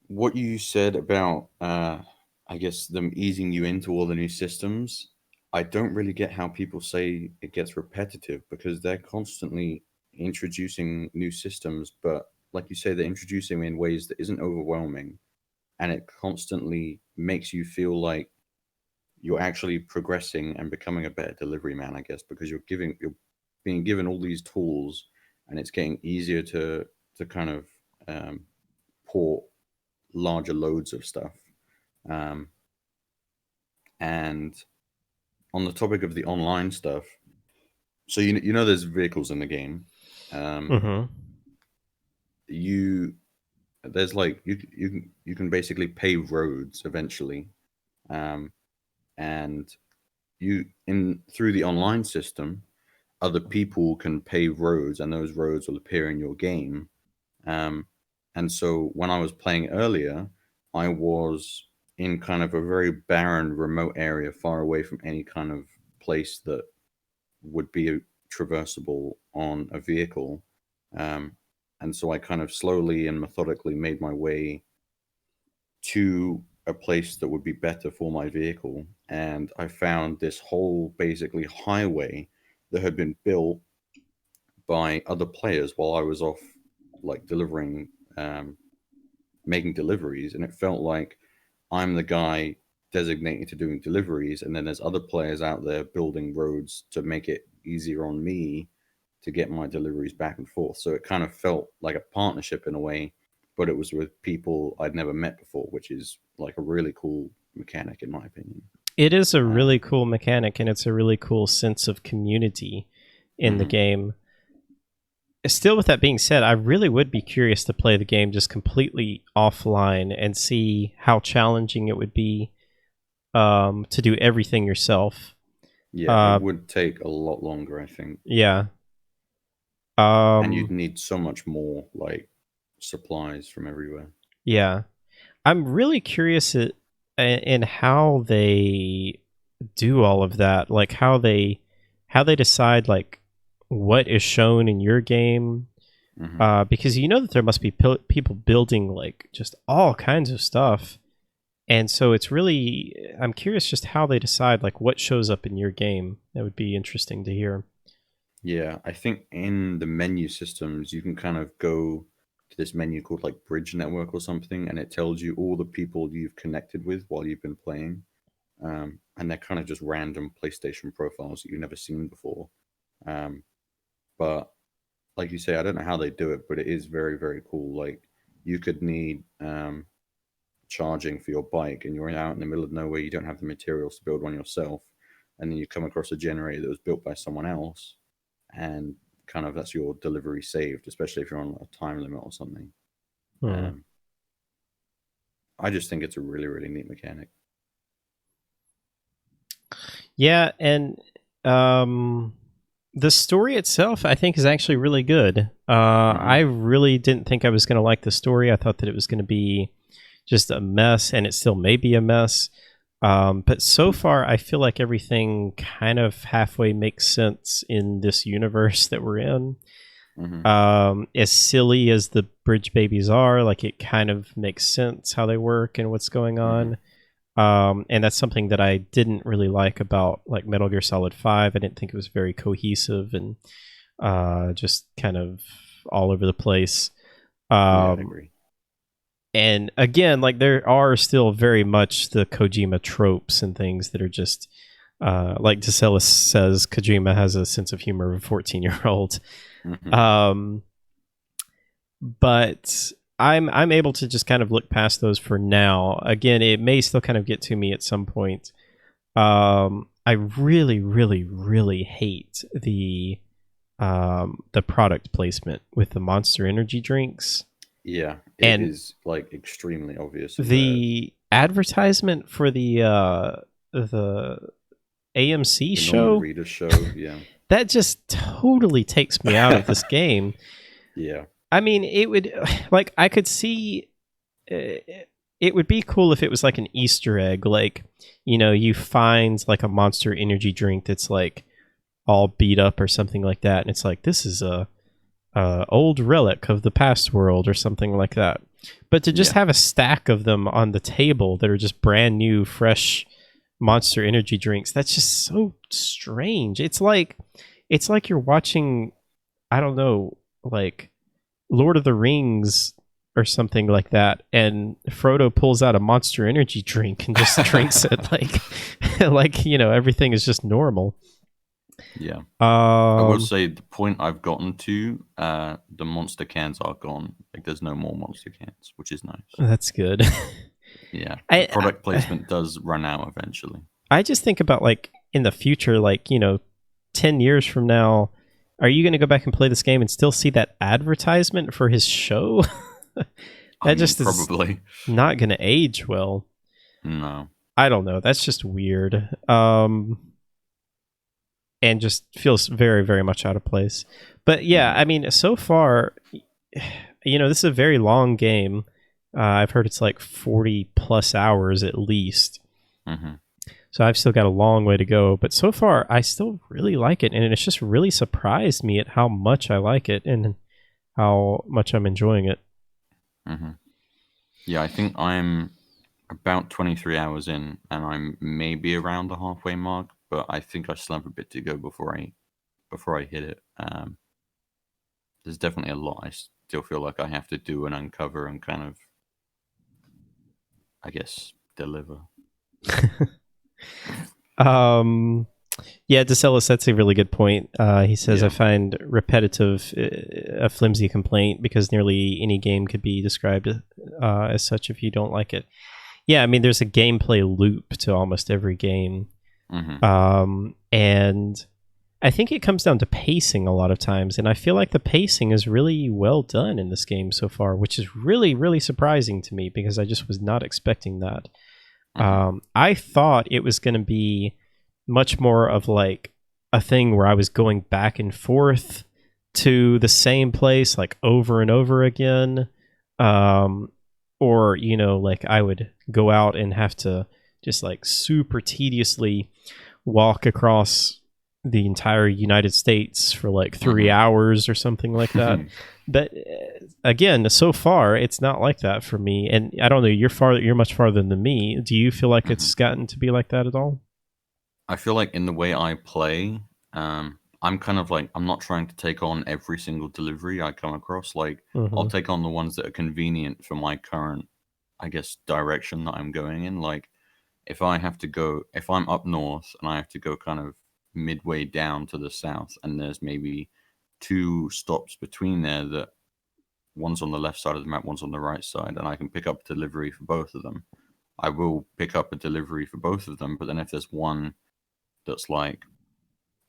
what you said about, I guess, them easing you into all the new systems, I don't really get how people say it gets repetitive because they're constantly introducing new systems, but like you say, they're introducing them in ways that isn't overwhelming, and it constantly makes you feel like you're actually progressing and becoming a better delivery man, I guess, because you're being given all these tools, and it's getting easier to kind of port larger loads of stuff. Um, and on the topic of the online stuff, so you know there's vehicles in the game. Mm-hmm. You there's like you can basically pave roads eventually, um, and you in through the online system, other people can pave roads, and those roads will appear in your game. Um, and so when I was playing earlier, I was in kind of a very barren, remote area, far away from any kind of place that would be traversable on a vehicle. Um, and so I kind of slowly and methodically made my way to a place that would be better for my vehicle. And I found this whole basically highway that had been built by other players while I was off, like delivering, um, making deliveries. And it felt like I'm the guy designated to doing deliveries. And then there's other players out there building roads to make it easier on me to get my deliveries back and forth. So it kind of felt like a partnership in a way, but it was with people I'd never met before, which is like a really cool mechanic in my opinion. It is a Um, really cool mechanic, and it's a really cool sense of community in the mhm. game. Still, with that being said, I really would be curious to play the game just completely offline and see how challenging it would be to do everything yourself. Yeah, it Uh, would take a lot longer, I think. yeah. And you'd Um, need so much more like supplies from everywhere. yeah. I'm really curious in how they do all of that, like how they decide like what is shown in your game, Hmm. because you know that there must be people building like just all kinds of stuff, and so it's really I'm curious just how they decide like what shows up in your game. That would be interesting to hear. Yeah, I think in the menu systems, you can kind of go to this menu called like Bridge Network or something, and it tells you all the people you've connected with while you've been playing. And they're kind of just random PlayStation profiles that you've never seen before. Um, but like you say, I don't know how they do it, but it is very, very cool. Like you could need charging for your bike, and you're out in the middle of nowhere, you don't have the materials to build one yourself, and then you come across a generator that was built by someone else, and kind of that's your delivery saved, especially if you're on a time limit or something. Hmm. Um, I just think it's a really, really neat mechanic. Yeah, and um, the story itself, I think, is actually really good. I Hmm. really didn't think I was going to like the story. I thought that it was going to be just a mess, and it still may be a mess. But so far, I feel like everything kind of halfway makes sense in this universe that we're in. Hmm. As silly as the bridge babies are, like it kind of makes sense how they work and what's going Hmm. on. And that's something that I didn't really like about like Metal Gear Solid 5. I didn't think it was very cohesive and just kind of all over the place. Yeah, I Um, agree. and again, like there are still very much the Kojima tropes and things that are just like Deselis says, Kojima has a sense of humor of a 14-year-old. Hmm. Um, but I'm able to just kind of look past those for now. Again, it may still kind of get to me at some point. I really, really, really hate the product placement with the Monster Energy drinks Yeah, it and is like extremely obvious and bad. the advertisement for the AMC The Norman show. Reedus show, yeah, That just totally takes me out of this game. yeah, I mean, it would like I could see it would be cool if it was like an Easter egg, like you know, you find like a Monster Energy drink that's like all beat up or something like that, and it's like this is a old relic of the past world or something like that. But to just yeah, have a stack of them on the table that are just brand new, fresh Monster Energy drinks, that's just so strange. It's like you're watching I don't know, like Lord of the Rings or something like that, and Frodo pulls out a Monster Energy drink and just drinks it like everything is just normal. Yeah. I will Um, say the point I've gotten to, the monster cans are gone. Like there's no more monster cans, which is nice. that's good. Yeah. The I, product I placement does run out eventually. I just think about like in the future, like 10 years from now, are you going to go back and play this game and still see that advertisement for his show? I That mean, just is probably. not going to age well. No. I don't know. That's just weird. And just feels very, very much out of place. But yeah, Mhm. I mean, so far, this is a very long game. I've heard it's like 40 plus hours at least. Mhm. So I've still got a long way to go. But so far, I still really like it. And it's just really surprised me at how much I like it and how much I'm enjoying it. Mhm. Yeah, I think I'm about 23 hours in, and I'm maybe around the halfway mark. But I think I still have a bit to go before I hit it. There's definitely a lot I still feel like I have to do and uncover and kind of, I guess, deliver. um, Yeah, DeSellis, that's a really good point. He says, I Yeah. find repetitive a flimsy complaint because nearly any game could be described as such if you don't like it. Yeah, I mean, there's a gameplay loop to almost every game. Mhm. And I think it comes down to pacing a lot of times. And I feel like the pacing is really well done in this game so far, which is really, really surprising to me because I just was not expecting that. Mhm. I thought it was going to be much more of like a thing where I was going back and forth to the same place like over and over again. Or, like I would go out and have to just like super tediously walk across the entire United States for like 3 hours or something like that. Mhm. But again, so far it's not like that for me. And I don't know, you're much farther than me. Do you feel like Mhm. it's gotten to be like that at all? I feel like in the way I play, I'm kind of like I'm not trying to take on every single delivery I come across. Like I'll Mm-hmm. take on the ones that are convenient for my current, I guess, direction that I'm going in. Like if I'm up north and I have to go kind of midway down to the south, and there's maybe two stops between there that one's on the left side of the map, one's on the right side, and I can pick up delivery for both of them. I will pick up a delivery for both of them, but then if there's one that's like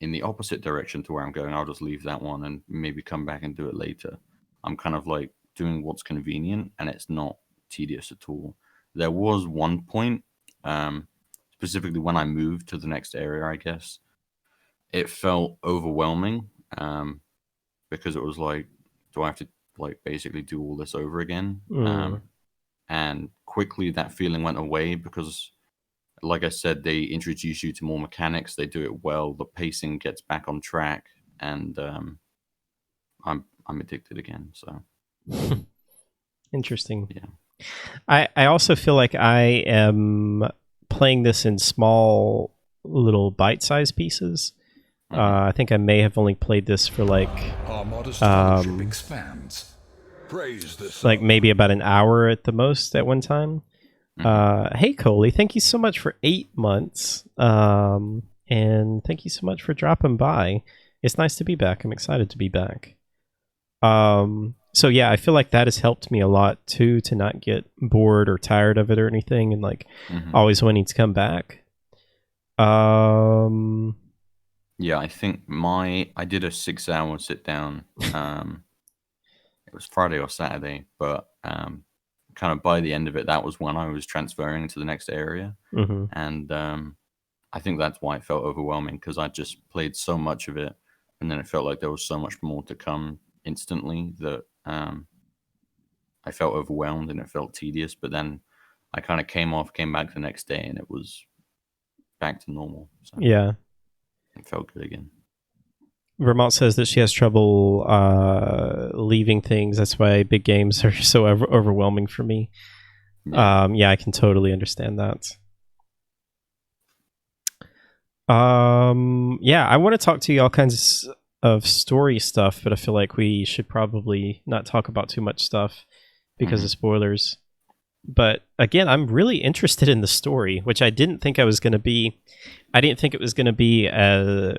in the opposite direction to where I'm going, I'll just leave that one and maybe come back and do it later. I'm kind of like doing what's convenient and it's not tedious at all. There was one point, um, specifically when I moved to the next area, I guess, it felt overwhelming because it was like, do I have to like basically do all this over again? Mm. And quickly that feeling went away because like I said, they introduce you to more mechanics. They do it well. The pacing gets back on track, and I'm addicted again. So Interesting. yeah. I also feel like I am playing this in small little bite-sized pieces. Hmm. I think I may have only played this for Our modest fellowship um, expands. Praise the like sun. maybe about an hour at the most at one time. Hmm. Hey Coley, thank you so much for 8 months. And thank you so much for dropping by. It's nice to be back. I'm excited to be back. So yeah, I feel like that has helped me a lot too to not get bored or tired of it or anything and like Hmm. always wanting to come back. Um Yeah, I think I did a 6 hour sit down. It was Friday or Saturday, but kind of by the end of it, that was when I was transferring to the next area, mhm. and I think that's why it felt overwhelming because I just played so much of it, and then it felt like there was so much more to come instantly that I felt overwhelmed and it felt tedious. But then I kind of came back the next day, and it was back to normal. So Yeah. it felt good again. Vermont says that she has trouble leaving things. That's why big games are so overwhelming for me. Yeah. Yeah, I can totally understand that. Yeah, I want to talk to you all kinds of story stuff, but I feel like we should probably not talk about too much stuff because of spoilers. But again, I'm really interested in the story, which I didn't think I was going to be. I didn't think it was going to be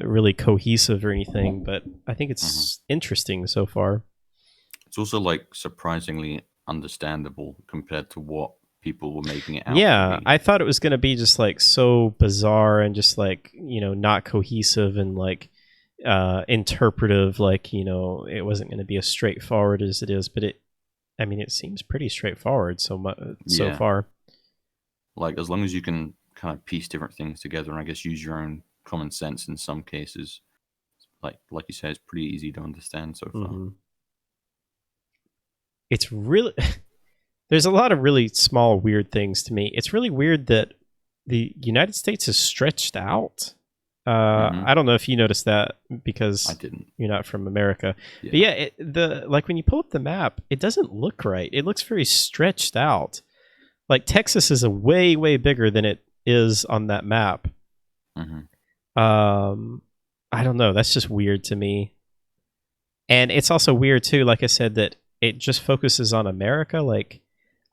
really cohesive or anything, but I think it's interesting so far. It's also like surprisingly understandable compared to what people were making it out Yeah, to be. I thought it was going to be just like so bizarre and just like, not cohesive and like interpretive, like, it wasn't going to be as straightforward as it is, but it seems pretty straightforward so far. Like, as long as you can kind of piece different things together and I guess use your own common sense in some cases, like you said, it's pretty easy to understand so far. It's really there's a lot of really small weird things to me. It's really weird that the United States is stretched out. I don't know if you noticed that because I didn't. You're not from America. Yeah. But yeah, when you pull up the map, it doesn't look right. It looks very stretched out. Like Texas is a way, way bigger than it is on that map. I don't know. That's just weird to me. And it's also weird too, like I said, that it just focuses on America. Like,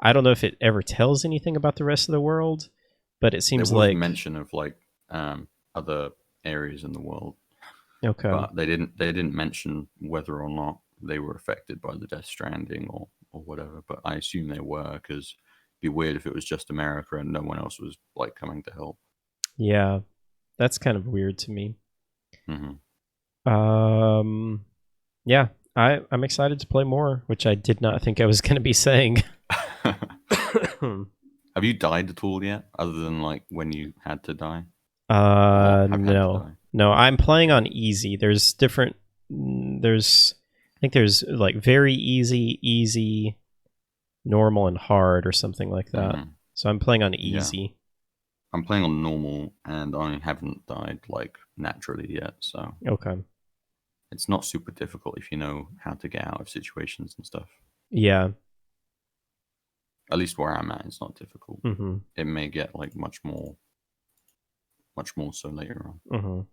I don't know if it ever tells anything about the rest of the world, but it seems there was like mention of like other areas in the world. Okay. But they didn't mention whether or not they were affected by the Death Stranding or whatever. But I assume they were, because it'd be weird if it was just America and no one else was like coming to help. Yeah, that's kind of weird to me. Yeah, I'm excited to play more, which I did not think I was going to be saying. Have you died at all yet, other than like when you had to die? No, I'm playing on easy. There's different. I think there's like very easy, normal, and hard, or something like that. So I'm playing on easy. Yeah. I'm playing on normal, and I haven't died like naturally yet. So okay, it's not super difficult if you know how to get out of situations and stuff. Yeah. At least where I'm at, it's not difficult. It may get like much more so later on.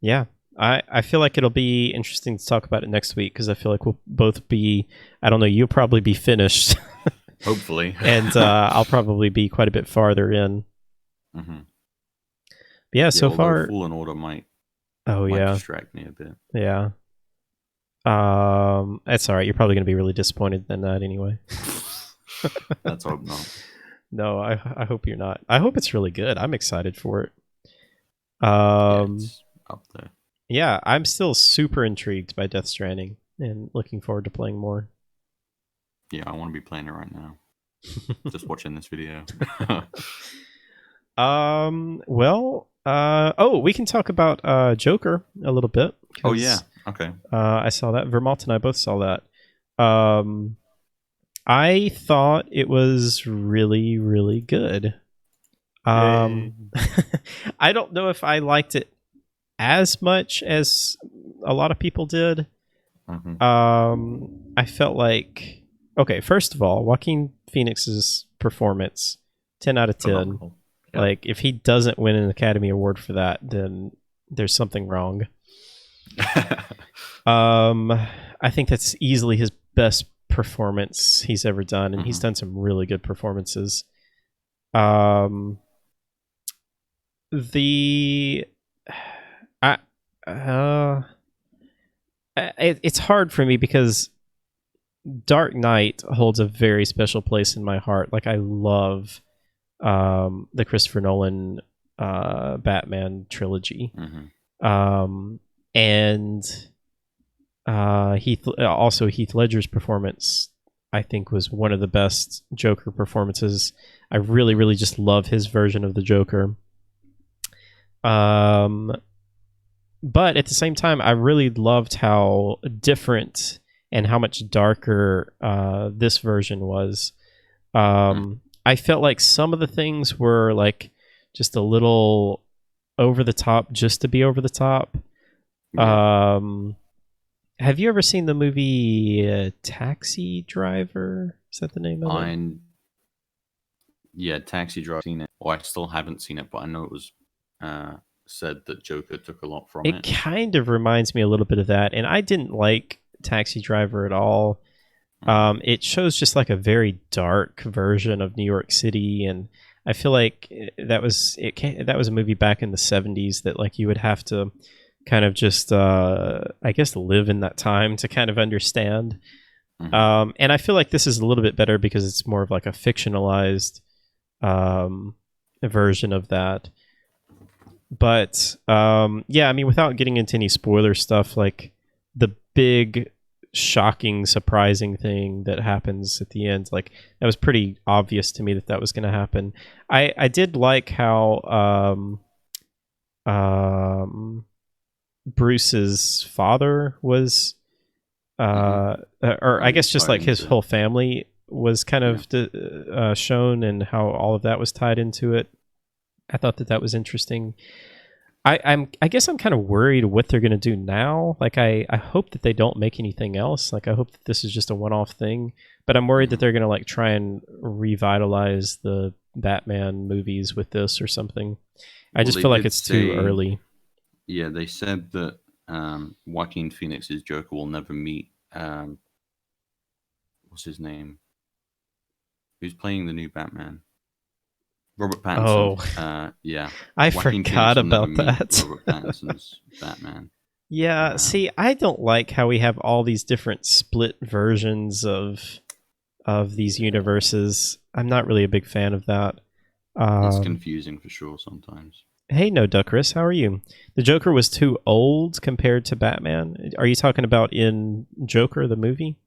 Yeah, I feel like it'll be interesting to talk about it next week, because I feel like we'll both be, I don't know, you'll probably be finished. Hopefully. And I'll probably be quite a bit farther in. But yeah, so far Fallen Order might distract me a bit. Yeah. That's all right. You're probably going to be really disappointed in that anyway. Let's hope not. No, I hope you're not. I hope it's really good. I'm excited for it. It's up there. Yeah, I'm still super intrigued by Death Stranding and looking forward to playing more. Yeah, I want to be playing it right now. Just watching this video. We can talk about Joker a little bit. Oh yeah. Okay. I saw that. Vermont and I both saw that. I thought it was really, really good. I don't know if I liked it as much as a lot of people did. I felt like, okay, first of all, Joaquin Phoenix's performance, 10 out of 10. Phenomenal. Yep. Like, if he doesn't win an Academy Award for that, then there's something wrong. I think that's easily his best performance he's ever done, and he's done some really good performances. It's hard for me because Dark Knight holds a very special place in my heart. Like, I love the Christopher Nolan Batman trilogy. And Heath Ledger's performance, I think, was one of the best Joker performances. I really, really just love his version of the Joker. But at the same time, I really loved how different and how much darker this version was. I felt like some of the things were like just a little over the top, just to be over the top. Have you ever seen the movie Taxi Driver? Is that the name of it? Yeah, Taxi Driver. Seen it. Well, I still haven't seen it, but I know it was said that Joker took a lot from It it. kind of reminds me a little bit of that, and I didn't like Taxi Driver at all. It shows just like a very dark version of New York City, and I feel like that was that was a movie back in the '70s that like you would have to kind of just I guess live in that time to kind of understand. And I feel like this is a little bit better because it's more of like a fictionalized version of that. But yeah, I mean, without getting into any spoiler stuff, like the big, shocking, surprising thing that happens at the end, like that was pretty obvious to me that that was going to happen. I did like how Bruce's father was, or I guess just like his whole family was kind of shown, and how all of that was tied into it. I thought that that was interesting. I guess I'm kind of worried what they're gonna do now. Like I hope that they don't make anything else. Like I hope that this is just a one-off thing. But I'm worried that they're gonna like try and revitalize the Batman movies with this or something. I just feel like it's too early. Yeah, they said that Joaquin Phoenix's Joker will never meet what's his name? Who's playing the new Batman? Robert Pattinson. Oh, yeah. I Joaquin forgot Phoenix will never about meet that. Robert Pattinson's Batman. Yeah, see, I don't like how we have all these different split versions of these universes. I'm not really a big fan of that. It's confusing for sure sometimes. Hey, no, Duckris, how are you? The Joker was too old compared to Batman. Are you talking about in Joker the movie?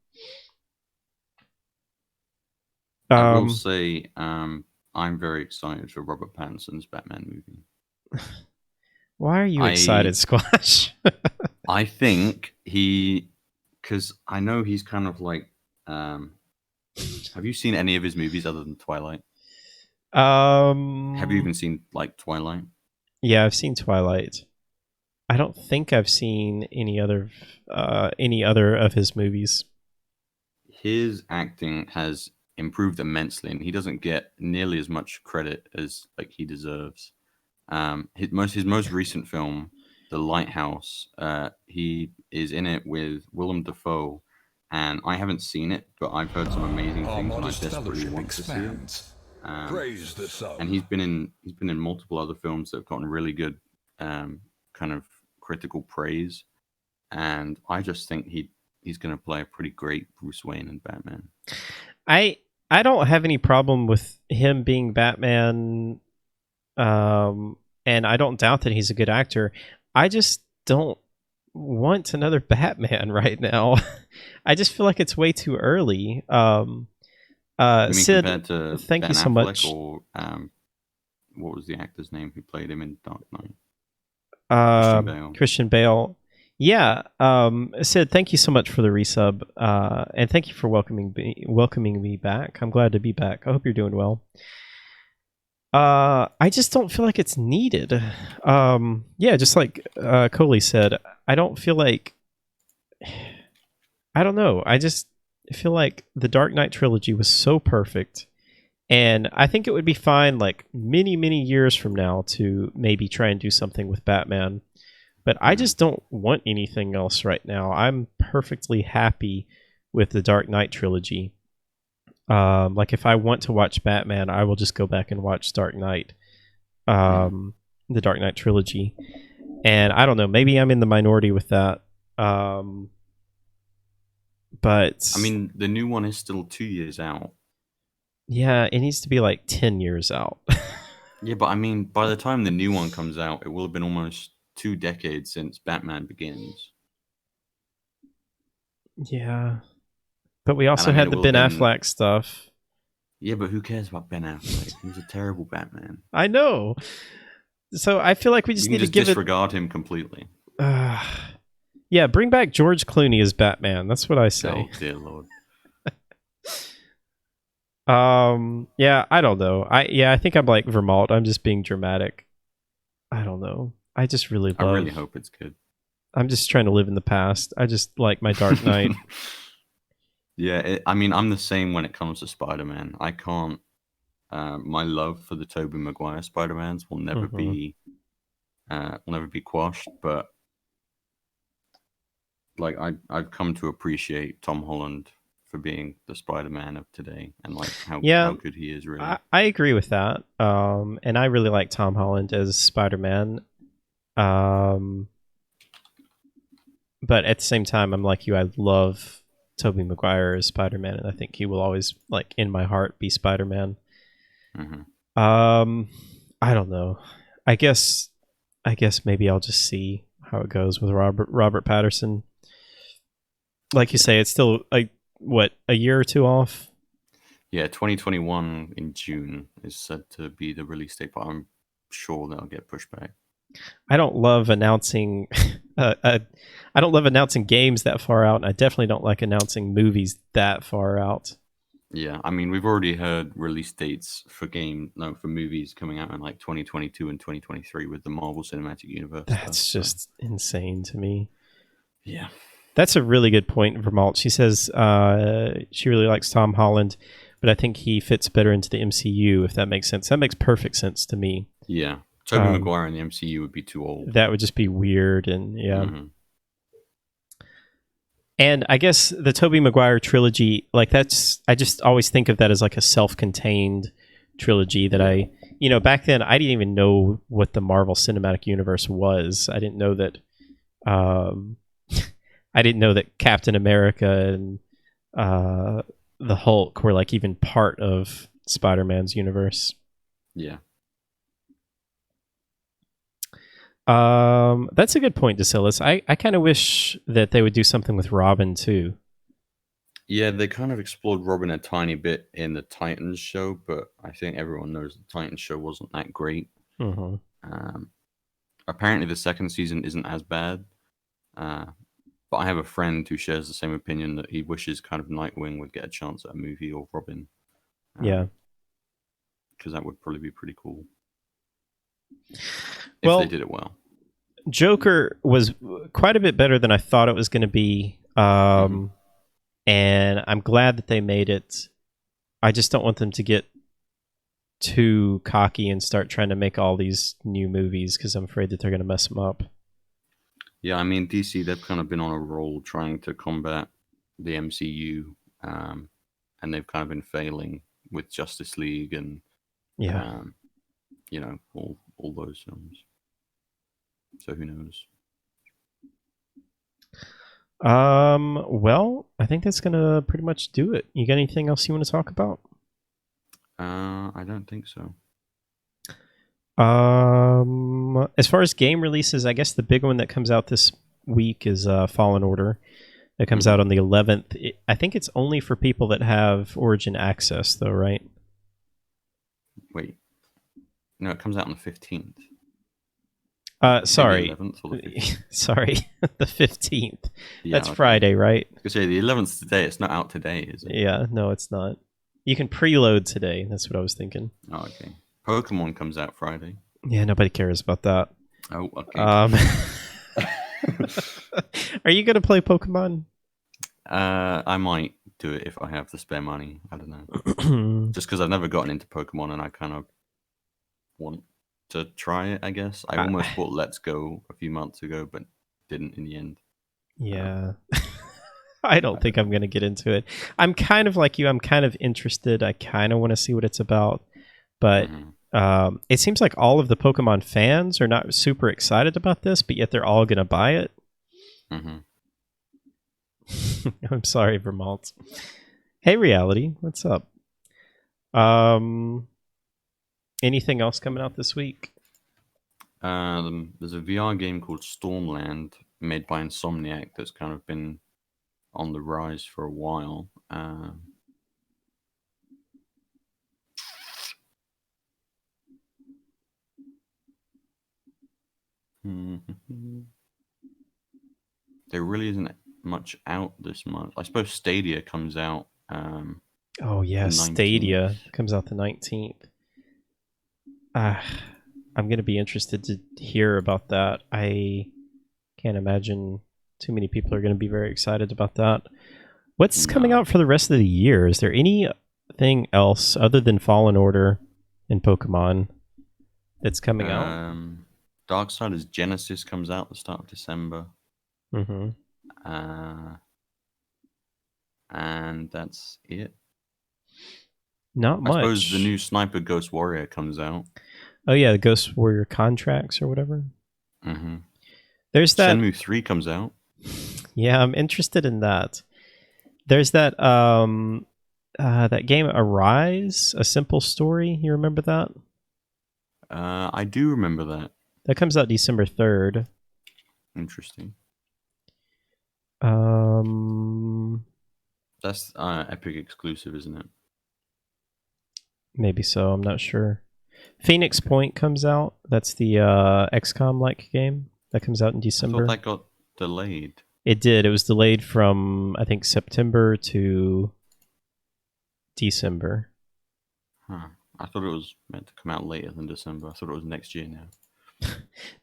I will say, I'm very excited for Robert Pattinson's Batman movie. Why are you excited, Squash? I think because I know he's kind of like. Have you seen any of his movies other than Twilight? Have you even seen like Twilight? Yeah, I've seen Twilight. I don't think I've seen any other of his movies. His acting has improved immensely, and he doesn't get nearly as much credit as like he deserves. His most recent film, The Lighthouse, he is in it with Willem Dafoe, and I haven't seen it, but I've heard some amazing things, and I desperately want to see it. Praise the sun. And he's been in multiple other films that have gotten really good kind of critical praise, and I just think he's going to play a pretty great Bruce Wayne and Batman. I don't have any problem with him being Batman, and I don't doubt that he's a good actor. I just don't want another Batman right now. I just feel like it's way too early. Sid, compared to thank Ben you so Affleck much. Or what was the actor's name who played him in Dark Knight? Christian Bale. Yeah. Sid, thank you so much for the resub, and thank you for welcoming me back. I'm glad to be back. I hope you're doing well. I just don't feel like it's needed. Yeah, just like Coley said, I don't feel like. I don't know. I just feel like the Dark Knight trilogy was so perfect, and I think it would be fine, like many years from now, to maybe try and do something with Batman. But I just don't want anything else right now. I'm perfectly happy with the Dark Knight trilogy. Like if I want to watch Batman, I will just go back and watch Dark Knight, the Dark Knight trilogy. And I don't know, maybe I'm in the minority with that. But I mean, the new one is still 2 years out. Yeah, it needs to be like 10 years out. Yeah, but I mean, by the time the new one comes out, it will have been almost 2 decades since Batman Begins. Yeah. But we also had the Ben Affleck stuff. Yeah, but who cares about Ben Affleck? He was a terrible Batman. I know. So I feel like we just need to disregard him completely. Yeah, bring back George Clooney as Batman. That's what I say. Oh, dear Lord. Yeah, I don't know. I think I'm like Vermont. I'm just being dramatic. I don't know. I just really love. I really hope it's good. I'm just trying to live in the past. I just like my Dark Knight. Yeah, I mean, I'm the same when it comes to Spider-Man. I can't. My love for the Tobey Maguire Spider-Mans will never be will never be quashed. But like I've come to appreciate Tom Holland for being the Spider-Man of today, and like how good he is. Really, I agree with that. And I really like Tom Holland as Spider-Man. But at the same time, I'm like you. I love Tobey Maguire as Spider-Man, and I think he will always, like, in my heart, be Spider-Man. I don't know. I guess maybe I'll just see how it goes with Robert Patterson. Like you say, it's still like what, a year or two off. Yeah, 2021 in June is said to be the release date, but I'm sure that'll get pushed back. I don't love announcing. I don't love announcing games that far out, and I definitely don't like announcing movies that far out. Yeah, I mean, we've already heard release dates for movies coming out in like 2022 and 2023 with the Marvel Cinematic Universe. That's just insane to me. Yeah. That's a really good point, Vermalt. She says she really likes Tom Holland, but I think he fits better into the MCU, if that makes sense. That makes perfect sense to me. Yeah. Tobey Maguire in the MCU would be too old. That would just be weird, and yeah. And I guess the Tobey Maguire trilogy, like, that's, I just always think of that as like a self-contained trilogy that back then I didn't even know what the Marvel Cinematic Universe was. I didn't know that Captain America and the Hulk were like even part of Spider-Man's universe. Yeah. That's a good point, Dacilus. I kind of wish that they would do something with Robin too. Yeah, they kind of explored Robin a tiny bit in the Titans show, but I think everyone knows the Titans show wasn't that great. Apparently the second season isn't as bad, but I have a friend who shares the same opinion, that he wishes kind of Nightwing would get a chance at a movie, or Robin. Yeah. Because that would probably be pretty cool. If well, they did it well. Joker was quite a bit better than I thought it was going to be. And I'm glad that they made it. I just don't want them to get too cocky and start trying to make all these new movies, because I'm afraid that they're going to mess them up. Yeah, I mean, DC, they've kind of been on a roll trying to combat the MCU, and they've kind of been failing with Justice League and, all those films. So who knows? Well, I think that's gonna pretty much do it. You got anything else you want to talk about? I don't think so. As far as game releases, I guess the big one that comes out this week is Fallen Order. That comes out on the 11th. I think it's only for people that have Origin access, though, right? Wait. No, it comes out on the 15th. Sorry. The 11th or the 15th? Sorry, the 15th. Yeah, that's okay. Friday, right? I was going to say, the 11th today. It's not out today, is it? Yeah, no, it's not. You can preload today. That's what I was thinking. Oh, okay. Pokemon comes out Friday. Yeah, nobody cares about that. Oh, okay. Are you going to play Pokemon? I might do it if I have the spare money. I don't know. Just because I've never gotten into Pokemon and I kind of want to try it, I guess. I almost bought Let's Go a few months ago, but didn't in the end. Yeah. I don't think I'm going to get into it. I'm kind of like you. I'm kind of interested. I kind of want to see what it's about. But it seems like all of the Pokemon fans are not super excited about this, but yet they're all going to buy it. I'm sorry, Vermalt. Hey, Reality. What's up? Anything else coming out this week? There's a VR game called Stormland made by Insomniac that's kind of been on the rise for a while. There really isn't much out this month. I suppose Stadia comes out. Oh yeah, Stadia comes out the 19th. I'm going to be interested to hear about that. I can't imagine too many people are going to be very excited about that. What's coming out for the rest of the year? Is there anything else other than Fallen Order and Pokemon that's coming out? Darksiders Genesis comes out at the start of December. Mm-hmm. And that's it. Not much. I suppose the new Sniper Ghost Warrior comes out. Oh yeah, the Ghost Warrior contracts or whatever. Mm-hmm. There's that. Shenmue 3 comes out. Yeah, I'm interested in that. There's that that game Arise, A Simple Story. You remember that? I do remember that. That comes out December 3rd. Interesting. That's Epic exclusive, isn't it? Maybe so. I'm not sure. Phoenix Point comes out. That's the XCOM-like game that comes out in December. I thought that got delayed. It did. It was delayed from, I think, September to December. Huh. I thought it was meant to come out later than December. I thought it was next year now.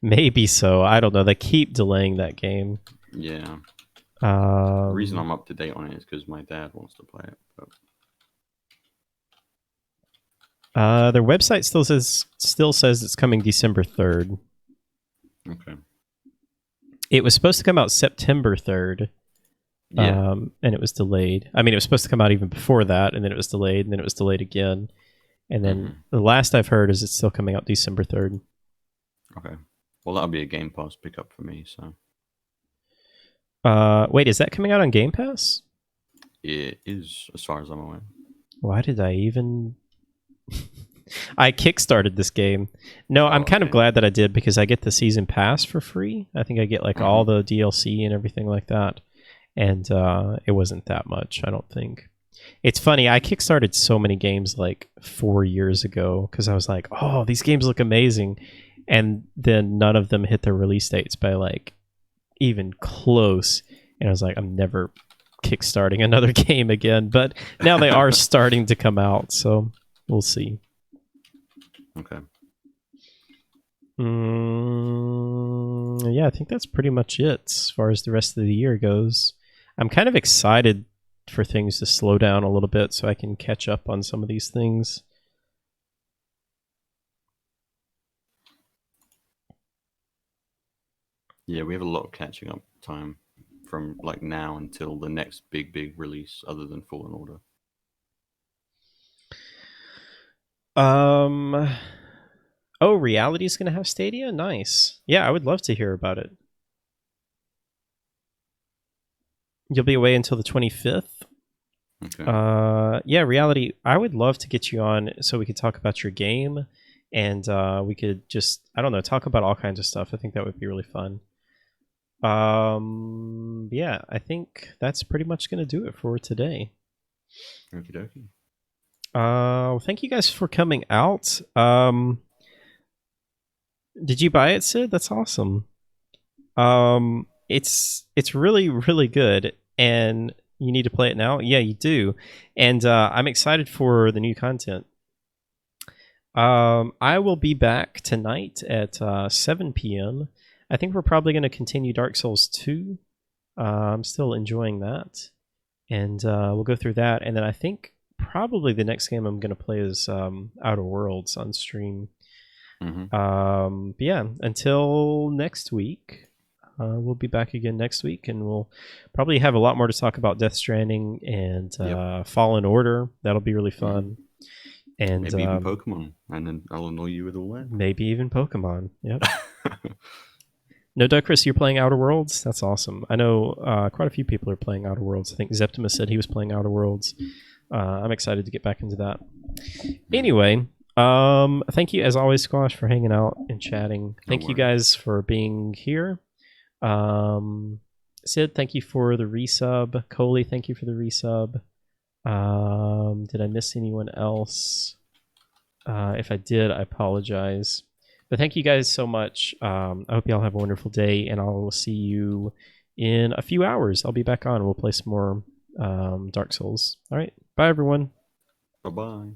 Maybe so. I don't know. They keep delaying that game. Yeah. The reason I'm up to date on it is because my dad wants to play it. But... their website still says it's coming December 3rd. Okay. It was supposed to come out September 3rd. Yeah. And it was delayed. I mean, it was supposed to come out even before that, and then it was delayed, and then it was delayed again. And then the last I've heard is it's still coming out December 3rd. Okay. Well, that'll be a Game Pass pickup for me, so... Wait, is that coming out on Game Pass? It is, as far as I'm aware. Why did I even... I kickstarted this game. No, I'm kind of glad that I did, because I get the season pass for free. I think I get like all the DLC and everything like that. And it wasn't that much, I don't think. It's funny, I kickstarted so many games like 4 years ago, because I was like, oh, these games look amazing. And then none of them hit their release dates by like even close. And I was like, I'm never kickstarting another game again. But now they are starting to come out, so we'll see. Okay. Yeah, I think that's pretty much it as far as the rest of the year goes. I'm kind of excited for things to slow down a little bit so I can catch up on some of these things. Yeah, we have a lot of catching up time from like now until the next big release other than Fallen Order. Oh, Reality's going to have Stadia? Nice. Yeah, I would love to hear about it. You'll be away until the 25th? Okay. Yeah, Reality, I would love to get you on so we could talk about your game, and we could just, I don't know, talk about all kinds of stuff. I think that would be really fun. Yeah, I think that's pretty much going to do it for today. Okie dokie. Thank you guys for coming out. Did you buy it, Sid? That's awesome. It's really, really good, and you need to play it now? Yeah, you do. And I'm excited for the new content. I will be back tonight at 7 p.m. I think we're probably going to continue Dark Souls 2. I'm still enjoying that. And we'll go through that. And then I think probably the next game I'm going to play is Outer Worlds on stream. But yeah, until next week, we'll be back again next week, and we'll probably have a lot more to talk about Death Stranding and Fallen Order. That'll be really fun. And maybe even Pokemon, and then I'll annoy you with all that. Maybe even Pokemon. Yep. No, Chris, you're playing Outer Worlds? That's awesome. I know quite a few people are playing Outer Worlds. I think Zeptimus said he was playing Outer Worlds. I'm excited to get back into that. Anyway, thank you as always, Squash, for hanging out and chatting. Thank you guys for being here. Sid, thank you for the resub. Coley, thank you for the resub. Did I miss anyone else? If I did, I apologize. But thank you guys so much. I hope y'all have a wonderful day, and I'll see you in a few hours. I'll be back on. We'll play some more Dark Souls. All right. Bye, everyone. Bye-bye.